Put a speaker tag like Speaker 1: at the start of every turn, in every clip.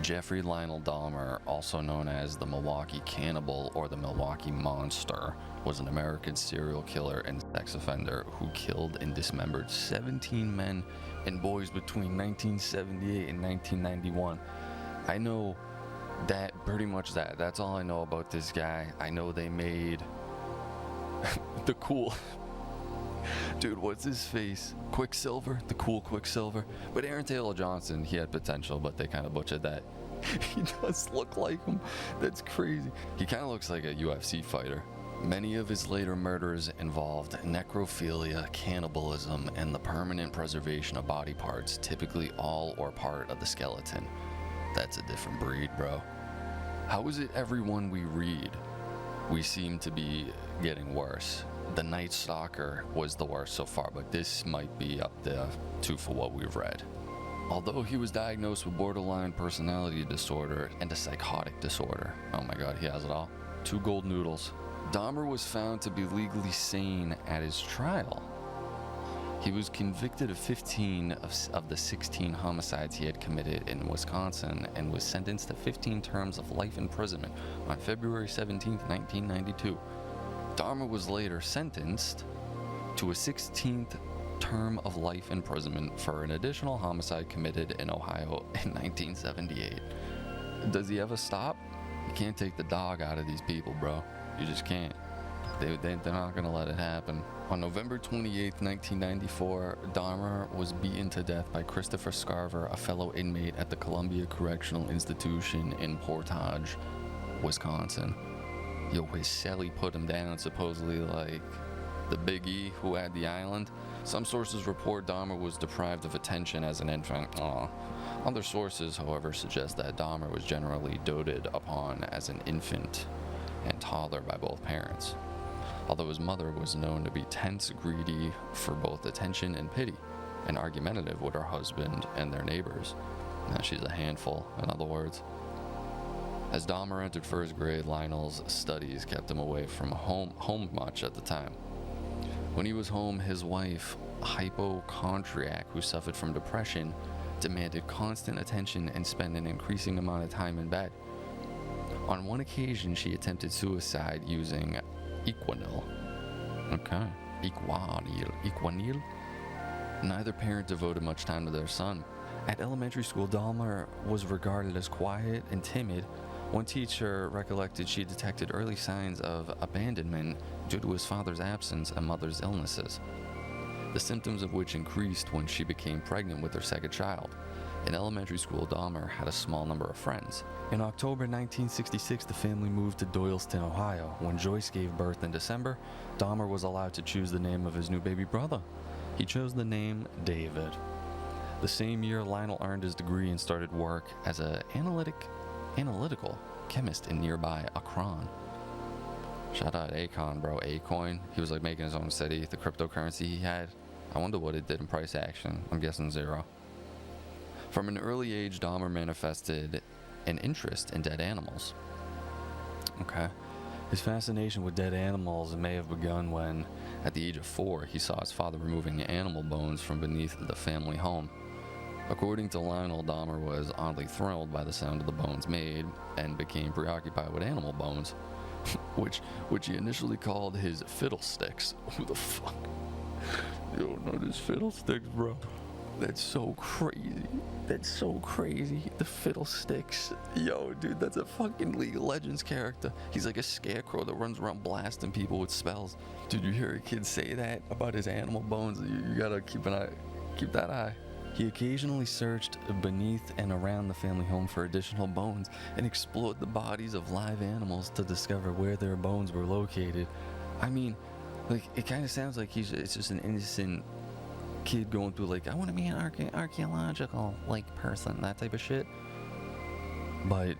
Speaker 1: Jeffrey Lionel Dahmer, also known as the Milwaukee Cannibal or the Milwaukee Monster, was an American serial killer and sex offender who killed and dismembered 17 men and boys between 1978 and 1991. I know that pretty much that's all I know about this guy. I know they made the cool dude, what's his face? Quicksilver? The cool Quicksilver? But Aaron Taylor Johnson, he had potential, but they kind of butchered that. He does look like him. That's crazy. He kind of looks like a UFC fighter. Many of his later murders involved necrophilia, cannibalism, and the permanent preservation of body parts, typically all or part of the skeleton. That's a different breed, bro. How is it everyone we read, we seem to be getting worse? The Night Stalker was the worst so far, but this might be up there too for what we've read. Although he was diagnosed with borderline personality disorder and a psychotic disorder. Oh my god, he has it all. 2 gold noodles. Dahmer was found to be legally sane at his trial. He was convicted of 15 of the 16 homicides he had committed in Wisconsin and was sentenced to 15 terms of life imprisonment on February 17, 1992. Dahmer was later sentenced to a 16th term of life imprisonment for an additional homicide committed in Ohio in 1978. Does he ever stop? You can't take the dog out of these people, bro. You just can't. They're not gonna let it happen. On November 28, 1994, Dahmer was beaten to death by Christopher Scarver, a fellow inmate at the Columbia Correctional Institution in Portage, Wisconsin. Yo, his cellie put him down, supposedly like the Big E who had the island. Some sources report Dahmer was deprived of attention as an infant. Other sources, however, suggest that Dahmer was generally doted upon as an infant and toddler by both parents. Although his mother was known to be tense, greedy for both attention and pity, and argumentative with her husband and their neighbors. Now she's a handful, in other words. As Dahmer entered first grade, Lionel's studies kept him away from home much at the time. When he was home, his wife, hypochondriac, who suffered from depression, demanded constant attention and spent an increasing amount of time in bed. On one occasion, she attempted suicide using Equanil. Okay. Equanil? Neither parent devoted much time to their son. At elementary school, Dahmer was regarded as quiet and timid. One teacher recollected she detected early signs of abandonment due to his father's absence and mother's illnesses, the symptoms of which increased when she became pregnant with her second child. In elementary school, Dahmer had a small number of friends. In October 1966, the family moved to Doylestown, Ohio. When Joyce gave birth in December, Dahmer was allowed to choose the name of his new baby brother. He chose the name David. The same year, Lionel earned his degree and started work as an analytical chemist in nearby Akron. Shout out Akon, bro. Acoin. He was like making his own city. The cryptocurrency he had, I wonder what it did in price action. I'm guessing 0. From an early age, Dahmer manifested an interest in dead animals. Okay. His fascination with dead animals may have begun when, at the age of 4, he saw his father removing animal bones from beneath the family home. According to Lionel, Dahmer was oddly thrilled by the sound of the bones made and became preoccupied with animal bones, which he initially called his fiddlesticks. Who the fuck? Yo, no, this fiddlesticks, bro. That's so crazy. That's so crazy. The fiddlesticks. Yo, dude, that's a fucking League of Legends character. He's like a scarecrow that runs around blasting people with spells. Dude, you hear a kid say that about his animal bones? You gotta keep that eye. He occasionally searched beneath and around the family home for additional bones and explored the bodies of live animals to discover where their bones were located. I mean, like, it kind of sounds like it's just an innocent kid going through, like, I want to be an archaeological, like, person, that type of shit. But,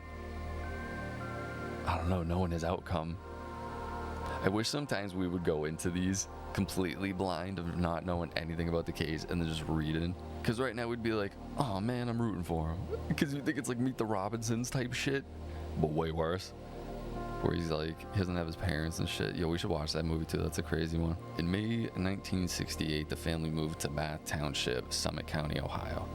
Speaker 1: I don't know, knowing his outcome. I wish sometimes we would go into these completely blind of not knowing anything about the case and then just reading. Because right now we'd be like, oh man, I'm rooting for him. Because you think it's like Meet the Robinsons type shit, but way worse. Where he's like, he doesn't have his parents and shit. Yo, we should watch that movie too. That's a crazy one. In May 1968, the family moved to Bath Township, Summit County, Ohio.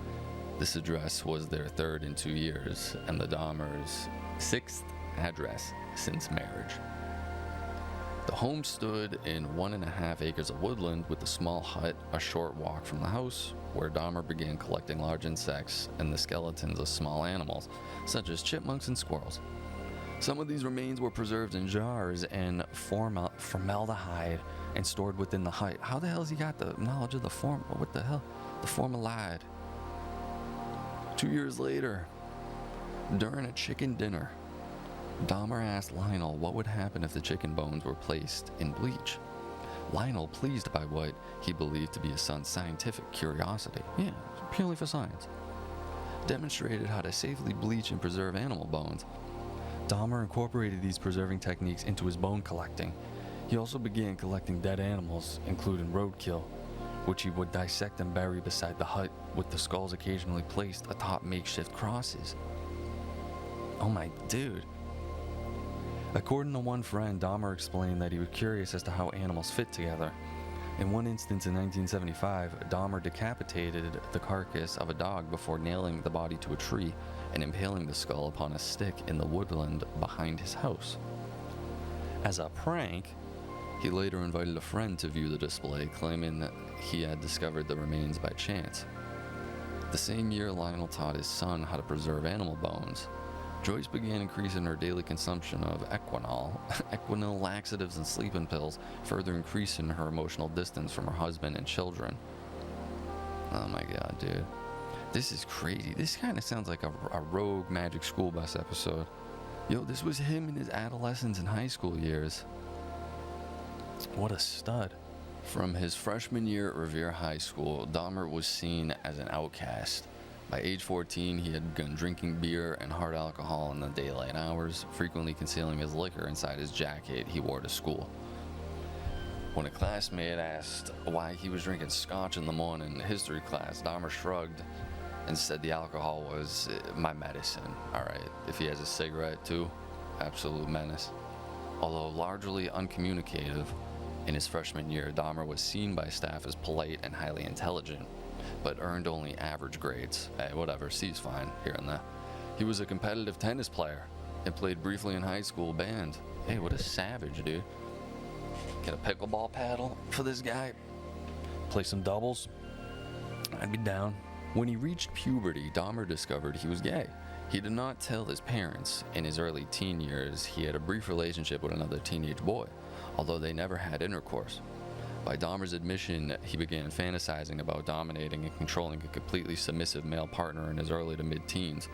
Speaker 1: This address was their third in 2 years, and the Dahmers' sixth address since marriage. The home stood in 1.5 acres of woodland with a small hut a short walk from the house, where Dahmer began collecting large insects and the skeletons of small animals, such as chipmunks and squirrels. Some of these remains were preserved in jars and formaldehyde and stored within the hut. How the hell has he got the knowledge of the formaldehyde? 2 years later, during a chicken dinner, Dahmer asked Lionel what would happen if the chicken bones were placed in bleach. Lionel, pleased by what he believed to be his son's scientific curiosity, purely for science, demonstrated how to safely bleach and preserve animal bones. Dahmer incorporated these preserving techniques into his bone collecting. He also began collecting dead animals, including roadkill, which he would dissect and bury beside the hut, with the skulls occasionally placed atop makeshift crosses. Oh my dude. According to one friend, Dahmer explained that he was curious as to how animals fit together. In one instance in 1975, Dahmer decapitated the carcass of a dog before nailing the body to a tree and impaling the skull upon a stick in the woodland behind his house. As a prank, he later invited a friend to view the display, claiming that he had discovered the remains by chance. The same year, Lionel taught his son how to preserve animal bones. Joyce began increasing her daily consumption of equinol laxatives and sleeping pills, further increasing her emotional distance from her husband and children. Oh my god, dude. This is crazy. This kind of sounds like a rogue Magic School Bus episode. Yo, this was him in his adolescence and high school years. What a stud. From his freshman year at Revere High School, Dahmer was seen as an outcast. By age 14, he had begun drinking beer and hard alcohol in the daylight hours, frequently concealing his liquor inside his jacket he wore to school. When a classmate asked why he was drinking scotch in the morning in history class, Dahmer shrugged and said the alcohol was my medicine. Alright, if he has a cigarette too, absolute menace. Although largely uncommunicative, in his freshman year, Dahmer was seen by staff as polite and highly intelligent, but earned only average grades. Hey, whatever, C's fine, here and there. He was a competitive tennis player and played briefly in high school band. Hey, what a savage, dude. Get a pickleball paddle for this guy. Play some doubles. I'd be down. When he reached puberty, Dahmer discovered he was gay. He did not tell his parents. In his early teen years, he had a brief relationship with another teenage boy, although they never had intercourse. By Dahmer's admission, he began fantasizing about dominating and controlling a completely submissive male partner in his early to mid-teens,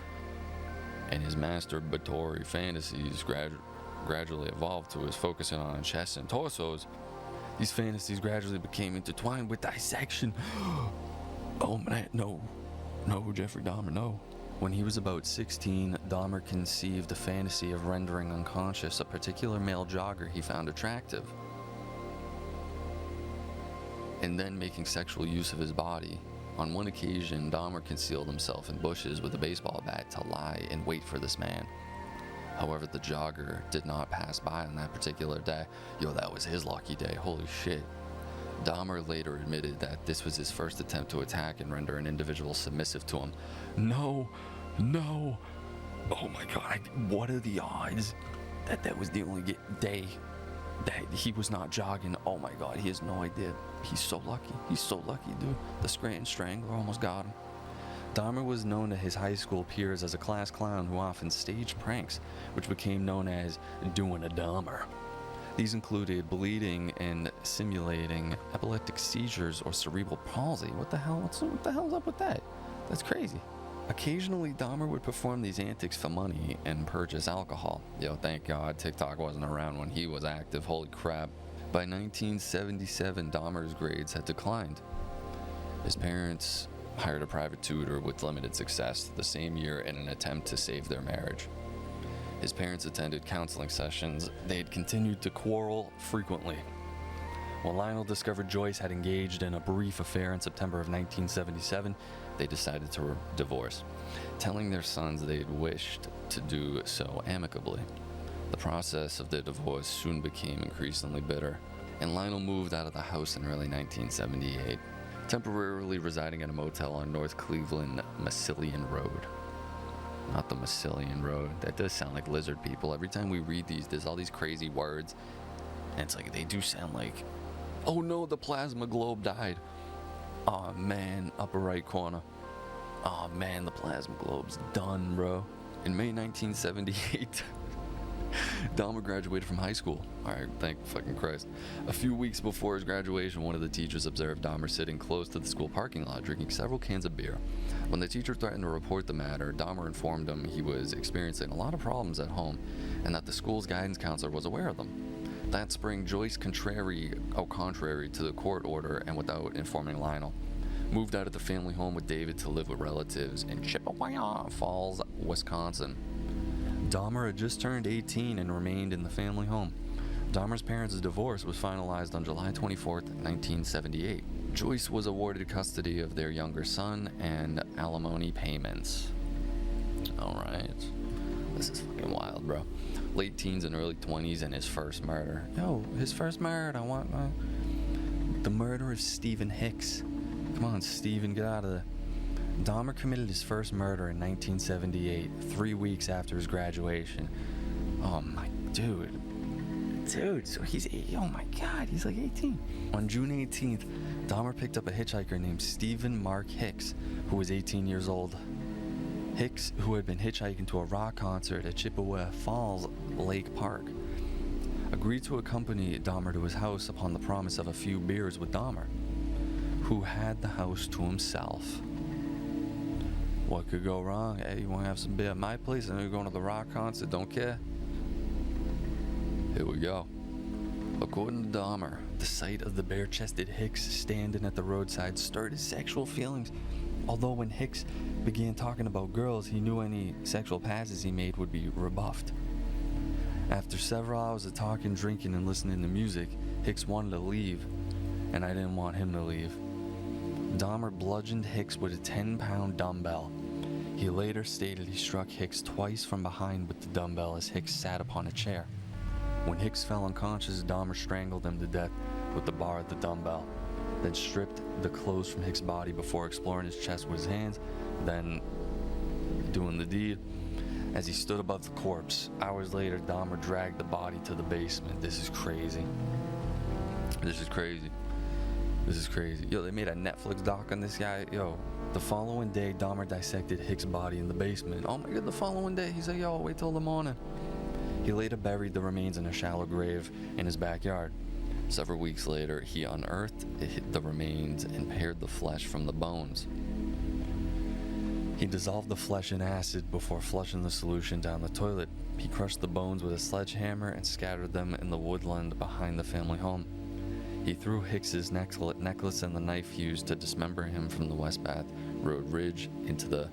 Speaker 1: and his masturbatory fantasies gradually evolved to his focusing on chests and torsos. These fantasies gradually became intertwined with dissection. Oh man, no, Jeffrey Dahmer, no. When he was about 16, Dahmer conceived a fantasy of rendering unconscious a particular male jogger he found attractive, and then making sexual use of his body. On one occasion, Dahmer concealed himself in bushes with a baseball bat to lie in wait for this man. However, the jogger did not pass by on that particular day. Yo, that was his lucky day, holy shit. Dahmer later admitted that this was his first attempt to attack and render an individual submissive to him. No. Oh my god, what are the odds that was the only day that he was not jogging? Oh my god, he has no idea. He's so lucky, dude. The Scranton Strangler almost got him. Dahmer was known to his high school peers as a class clown who often staged pranks, which became known as doing a Dahmer. These included bleeding and simulating epileptic seizures or cerebral palsy. What the hell's up with that? That's crazy. Occasionally, Dahmer would perform these antics for money and purchase alcohol. Yo, thank God TikTok wasn't around when he was active. Holy crap. By 1977, Dahmer's grades had declined. His parents hired a private tutor with limited success the same year in an attempt to save their marriage. His parents attended counseling sessions. They had continued to quarrel frequently. When Lionel discovered Joyce had engaged in a brief affair in September of 1977, they decided to divorce, telling their sons they had wished to do so amicably. The process of the divorce soon became increasingly bitter, and Lionel moved out of the house in early 1978. temporarily residing in a motel on North Cleveland Massillon Road. Not the Massillon Road. That does sound like lizard people. Every time we read these, there's all these crazy words, and it's like they do sound like, oh no, the plasma globe died. Oh man, upper right corner. Oh man, the plasma globe's done, bro. In May 1978, Dahmer graduated from high school. Alright, thank fucking Christ. A few weeks before his graduation, one of the teachers observed Dahmer sitting close to the school parking lot, drinking several cans of beer. When the teacher threatened to report the matter, Dahmer informed him he was experiencing a lot of problems at home, and that the school's guidance counselor was aware of them. That spring, Joyce, contrary to the court order and without informing Lionel, moved out of the family home with David to live with relatives in Chippewa Falls, Wisconsin. Dahmer had just turned 18 and remained in the family home. Dahmer's parents' divorce was finalized on July 24, 1978. Joyce was awarded custody of their younger son and alimony payments. Alright. This is fucking wild, bro. Late teens and early 20s and his first murder. Yo, his first murder, I want the murder of Stephen Hicks. Come on, Stephen, get out of there. Dahmer committed his first murder in 1978, 3 weeks after his graduation. Oh my, dude, so he's, oh my god, he's like 18. On June 18th, Dahmer picked up a hitchhiker named Stephen Mark Hicks, who was 18 years old. Hicks, who had been hitchhiking to a rock concert at Chippewa Falls Lake Park, agreed to accompany Dahmer to his house upon the promise of a few beers with Dahmer, who had the house to himself. What could go wrong? Hey, you want to have some beer at my place? I know you're going to the rock concert, don't care. Here we go. According to Dahmer, the sight of the bare-chested Hicks standing at the roadside stirred his sexual feelings. Although when Hicks began talking about girls, he knew any sexual passes he made would be rebuffed. After several hours of talking, drinking, and listening to music, Hicks wanted to leave, and I didn't want him to leave. Dahmer bludgeoned Hicks with a 10-pound dumbbell. He later stated he struck Hicks twice from behind with the dumbbell as Hicks sat upon a chair. When Hicks fell unconscious, Dahmer strangled him to death with the bar of the dumbbell, then stripped the clothes from Hicks' body before exploring his chest with his hands, then doing the deed. As he stood above the corpse, hours later, Dahmer dragged the body to the basement. This is crazy. Yo, they made a Netflix doc on this guy. Yo, the following day, Dahmer dissected Hicks' body in the basement. Oh my god, the following day, he's like, yo, wait till the morning. He later buried the remains in a shallow grave in his backyard. Several weeks later, he unearthed the remains and pared the flesh from the bones. He dissolved the flesh in acid before flushing the solution down the toilet. He crushed the bones with a sledgehammer and scattered them in the woodland behind the family home. He threw Hicks's necklace and the knife used to dismember him from the West Bath Road Ridge into the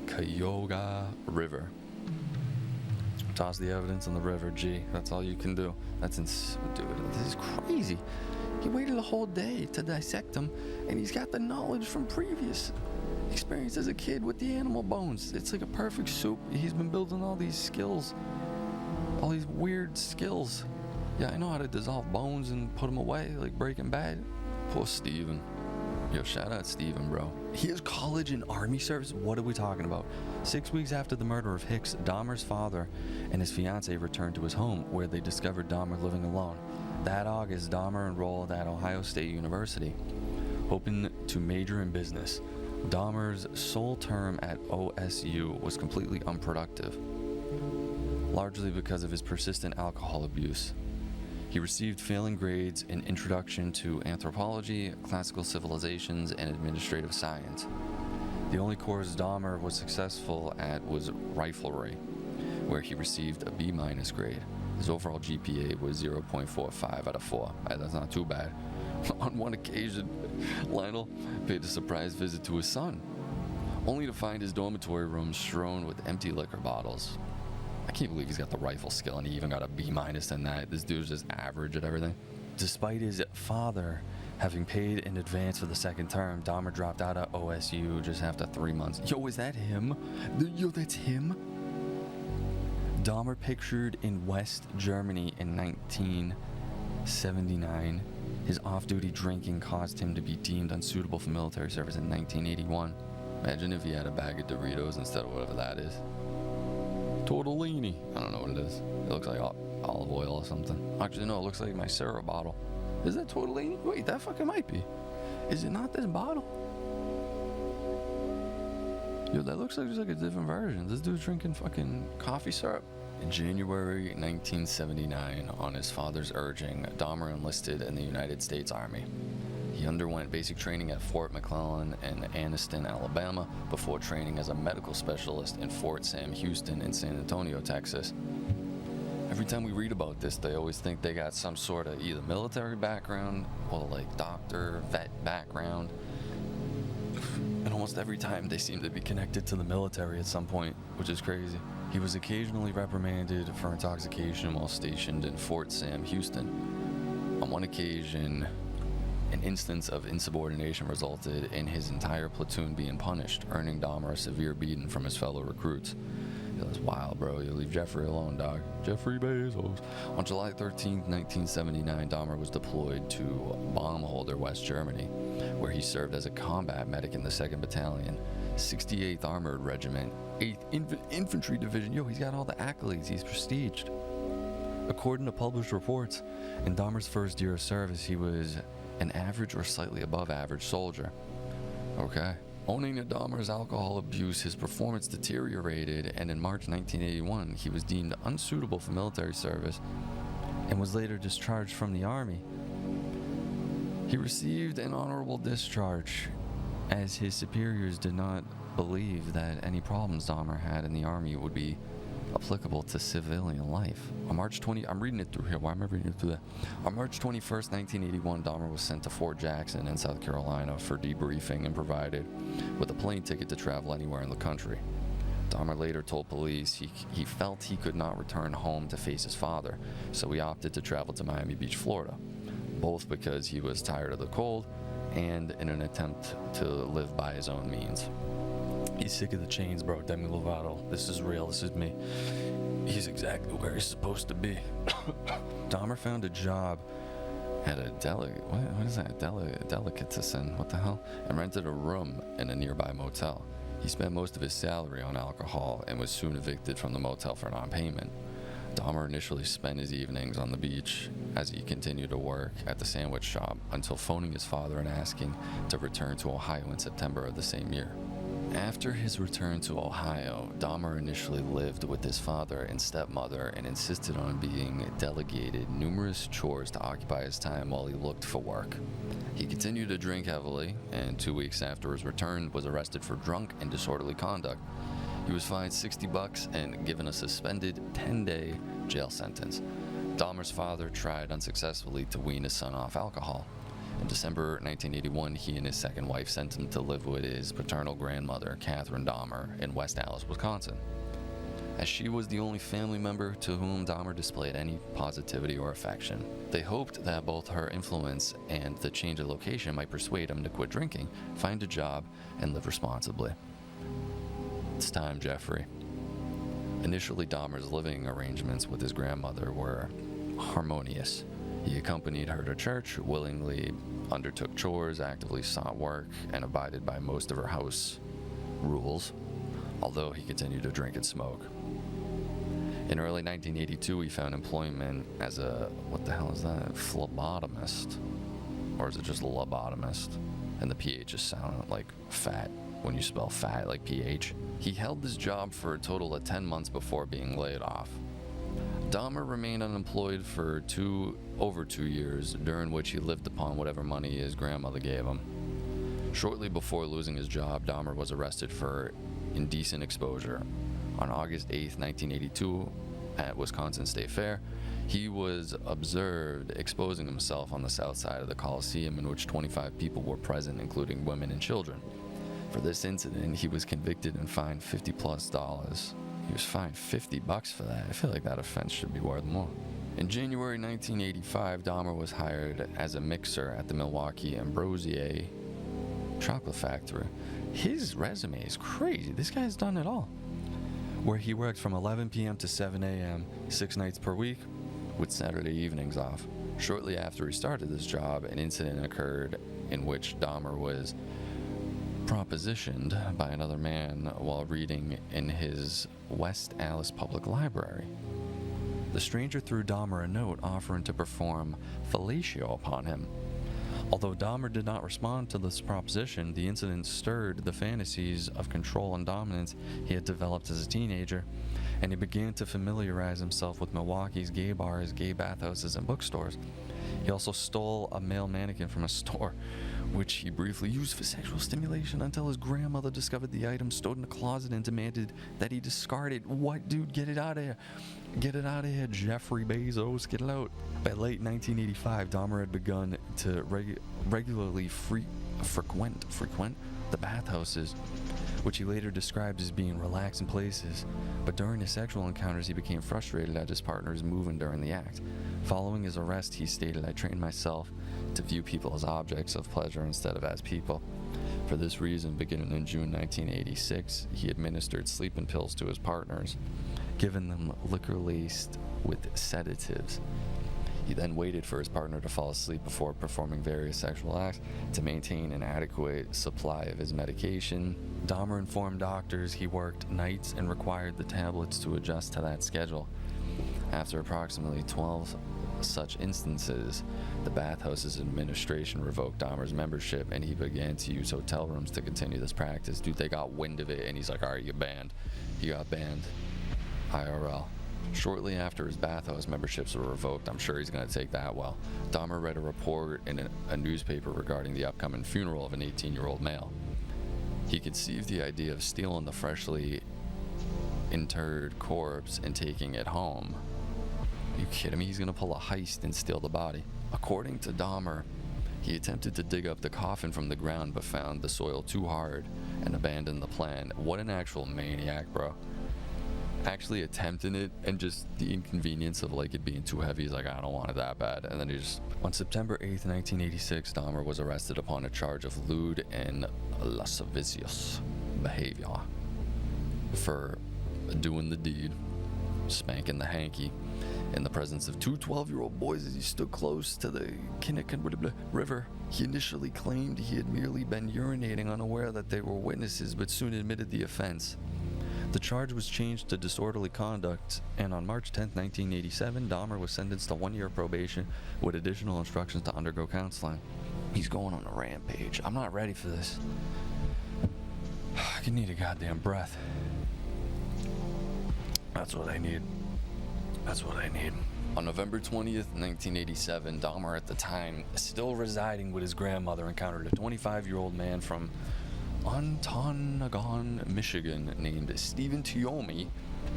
Speaker 1: Cuyahoga River. Toss the evidence in the river, G. That's all you can do. Dude, this is crazy. He waited a whole day to dissect him, and he's got the knowledge from previous experience as a kid with the animal bones. It's like a perfect soup. He's been building all these skills, all these weird skills. Yeah, I know how to dissolve bones and put them away, like Breaking Bad. Poor Steven. Yo, shout out Steven, bro. He has college and army service? What are we talking about? 6 weeks after the murder of Hicks, Dahmer's father and his fiancée returned to his home, where they discovered Dahmer living alone. That August, Dahmer enrolled at Ohio State University, hoping to major in business. Dahmer's sole term at OSU was completely unproductive, largely because of his persistent alcohol abuse. He received failing grades in Introduction to Anthropology, Classical Civilizations, and Administrative Science. The only course Dahmer was successful at was riflery, where he received a B- grade. His overall GPA was 0.45 out of 4. That's not too bad. On one occasion, Lionel paid a surprise visit to his son, only to find his dormitory room strewn with empty liquor bottles. I can't believe he's got the rifle skill and he even got a B- in that. This dude's just average at everything. Despite his father having paid in advance for the second term, Dahmer dropped out of OSU just after 3 months. Yo, is that him? Yo, that's him? Dahmer pictured in West Germany in 1979 His off-duty drinking caused him to be deemed unsuitable for military service in 1981. Imagine if he had a bag of Doritos instead of whatever that is. Tortellini. I don't know what it is. It looks like olive oil or something. Actually, no, it looks like my syrup bottle. Is that tortellini? Wait, that fucking might be. Is it not this bottle? Yo, that looks like just like a different version. This dude's drinking fucking coffee syrup. In January 1979, on his father's urging, Dahmer enlisted in the United States Army. He underwent basic training at Fort McClellan in Anniston, Alabama, before training as a medical specialist in Fort Sam Houston in San Antonio, Texas. Every time we read about this, they always think they got some sort of either military background or like doctor, vet background. And almost every time they seem to be connected to the military at some point, which is crazy. He was occasionally reprimanded for intoxication while stationed in Fort Sam Houston. On one occasion, an instance of insubordination resulted in his entire platoon being punished, earning Dahmer a severe beating from his fellow recruits. It was wild, bro. You leave Jeffrey alone, dog. Jeffrey Bezos. On July 13, 1979, Dahmer was deployed to Baumholder, West Germany, where he served as a combat medic in the 2nd Battalion, 68th Armored Regiment, 8th Infantry Division. Yo, he's got all the accolades. He's prestiged. According to published reports, in Dahmer's first year of service, he was an average or slightly above average soldier. Okay. Owing to Dahmer's alcohol abuse, his performance deteriorated, and in March 1981, he was deemed unsuitable for military service and was later discharged from the Army. He received an honorable discharge, as his superiors did not believe that any problems Dahmer had in the Army would be applicable to civilian life. On March 20, I'm reading it through here. Why am I reading it through that? On March 21st, 1981, Dahmer was sent to Fort Jackson in South Carolina for debriefing and provided with a plane ticket to travel anywhere in the country. Dahmer later told police he felt he could not return home to face his father, so he opted to travel to Miami Beach, Florida, both because he was tired of the cold and in an attempt to live by his own means. He's sick of the chains, bro. Demi Lovato. This is real. This is me. He's exactly where he's supposed to be. Dahmer found a job at a what is that? Delicatessen. What the hell? And rented a room in a nearby motel. He spent most of his salary on alcohol and was soon evicted from the motel for non-payment. Dahmer initially spent his evenings on the beach as he continued to work at the sandwich shop until phoning his father and asking to return to Ohio in September of the same year. After his return to Ohio, Dahmer initially lived with his father and stepmother and insisted on being delegated numerous chores to occupy his time while he looked for work. He continued to drink heavily, and 2 weeks after his return was arrested for drunk and disorderly conduct. He was fined $60 and given a suspended 10-day jail sentence. Dahmer's father tried unsuccessfully to wean his son off alcohol. In December 1981, he and his second wife sent him to live with his paternal grandmother, Catherine Dahmer, in West Allis, Wisconsin. As she was the only family member to whom Dahmer displayed any positivity or affection, they hoped that both her influence and the change of location might persuade him to quit drinking, find a job, and live responsibly. It's time, Jeffrey. Initially, Dahmer's living arrangements with his grandmother were harmonious. He accompanied her to church, willingly undertook chores, actively sought work, and abided by most of her house rules, although he continued to drink and smoke. In early 1982, he found employment as a, what the hell is that, phlebotomist? Or is it just lobotomist? And the PH is silent, like fat, when you spell fat, like PH. He held this job for a total of 10 months before being laid off. Dahmer remained unemployed for over 2 years, during which he lived upon whatever money his grandmother gave him. Shortly before losing his job, Dahmer was arrested for indecent exposure. On August 8, 1982, at Wisconsin State Fair, he was observed exposing himself on the south side of the Coliseum, in which 25 people were present, including women and children. For this incident, he was convicted and fined $50+. He was fined $50 for that. I feel like that offense should be worth more. In January 1985, Dahmer was hired as a mixer at the Milwaukee Ambroisier chocolate factory. His resume is crazy. This guy's done it all. Where he worked from 11 p.m. to 7 a.m., 6 nights per week, with Saturday evenings off. Shortly after he started this job, an incident occurred in which Dahmer was propositioned by another man while reading in his West Allis Public Library. The stranger threw Dahmer a note offering to perform fellatio upon him. Although Dahmer did not respond to this proposition, the incident stirred the fantasies of control and dominance he had developed as a teenager, and he began to familiarize himself with Milwaukee's gay bars, gay bathhouses, and bookstores. He also stole a male mannequin from a store, which he briefly used for sexual stimulation until his grandmother discovered the item stowed in a closet and demanded that he discard it. What, dude? Get it out of here. Get it out of here, Jeffrey Bezos. Get it out. By late 1985, Dahmer had begun to regularly frequent the bathhouses, which he later described as being relaxing places. But during his sexual encounters, he became frustrated at his partner's moving during the act. Following his arrest, he stated, "I trained myself to view people as objects of pleasure instead of as people. For this reason, beginning in June 1986, he administered sleeping pills to his partners, giving them liquor laced with sedatives. He then waited for his partner to fall asleep before performing various sexual acts to maintain an adequate supply of his medication. Dahmer informed doctors he worked nights and required the tablets to adjust to that schedule. After approximately 12 such instances, the bathhouse's administration revoked Dahmer's membership, and he began to use hotel rooms to continue this practice. Dude, they got wind of it, and he's like, all right, you're banned. You got banned. IRL. Shortly after his bathhouse memberships were revoked, I'm sure he's going to take that well, Dahmer read a report in a newspaper regarding the upcoming funeral of an 18-year-old male. He conceived the idea of stealing the freshly interred corpse and taking it home. Are you kidding me? He's going to pull a heist and steal the body. According to Dahmer, he attempted to dig up the coffin from the ground but found the soil too hard and abandoned the plan. What an actual maniac, bro. Actually attempting it, and just the inconvenience of like it being too heavy. He's like, I don't want it that bad. And then he just... On September 8th, 1986, Dahmer was arrested upon a charge of lewd and lascivious behavior for doing the deed, spanking the hanky, in the presence of two 12-year-old boys as he stood close to the Kinnickinnick River. He initially claimed he had merely been urinating, unaware that they were witnesses, but soon admitted the offense. The charge was changed to disorderly conduct, and on March 10, 1987, Dahmer was sentenced to 1 year probation with additional instructions to undergo counseling. He's going on a rampage. I'm not ready for this. I need a goddamn breath. That's what I need. That's what I need. On November 20th, 1987, Dahmer, at the time still residing with his grandmother, encountered a 25-year-old man from Ontonagon, Michigan, named Stephen Tuomi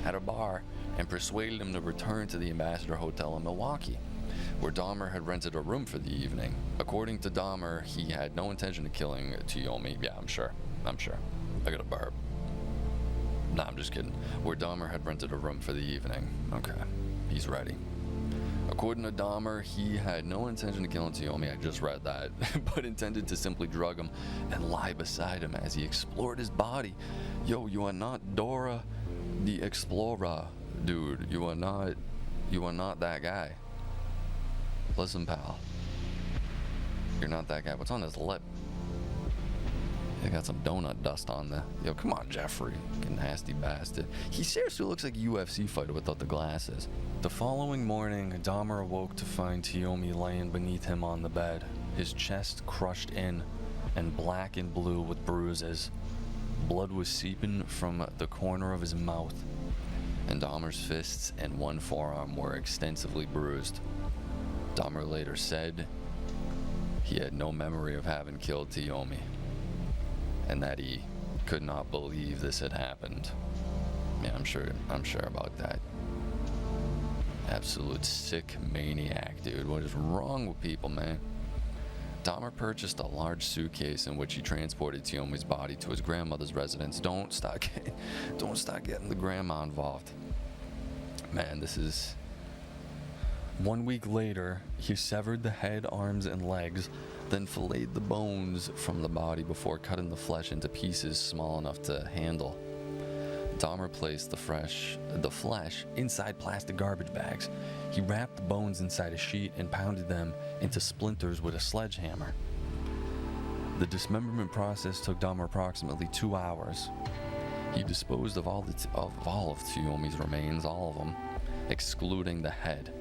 Speaker 1: at a bar and persuaded him to return to the Ambassador Hotel in Milwaukee, where Dahmer had rented a room for the evening. According to Dahmer, he had no intention of killing Tuomi. Yeah, I'm sure. I got a burp. Nah, I'm just kidding. Where Dahmer had rented a room for the evening. Okay, he's ready. According to Dahmer, he had no intention of killing Tuomi, I just read that, but intended to simply drug him and lie beside him as he explored his body. Yo, you are not Dora the Explorer, dude. You are not that guy. Listen, pal. You're not that guy. What's on his lip? They got some donut dust on there. Yo, come on, Jeffrey. You nasty bastard. He seriously looks like a UFC fighter without the glasses. The following morning, Dahmer awoke to find Tuomi laying beneath him on the bed, his chest crushed in and black and blue with bruises. Blood was seeping from the corner of his mouth, and Dahmer's fists and one forearm were extensively bruised. Dahmer later said he had no memory of having killed Tuomi, and that he could not believe this had happened. Yeah, I'm sure about that. Absolute sick maniac, dude. What is wrong with people, man? Dahmer purchased a large suitcase in which he transported Tuomi's body to his grandmother's residence. Don't start getting the grandma involved. Man, this is... 1 week later, he severed the head, arms, and legs, then filleted the bones from the body before cutting the flesh into pieces small enough to handle. Dahmer placed the flesh inside plastic garbage bags. He wrapped the bones inside a sheet and pounded them into splinters with a sledgehammer. The dismemberment process took Dahmer approximately 2 hours. He disposed of all of Tuomi's remains, all of them, excluding the head,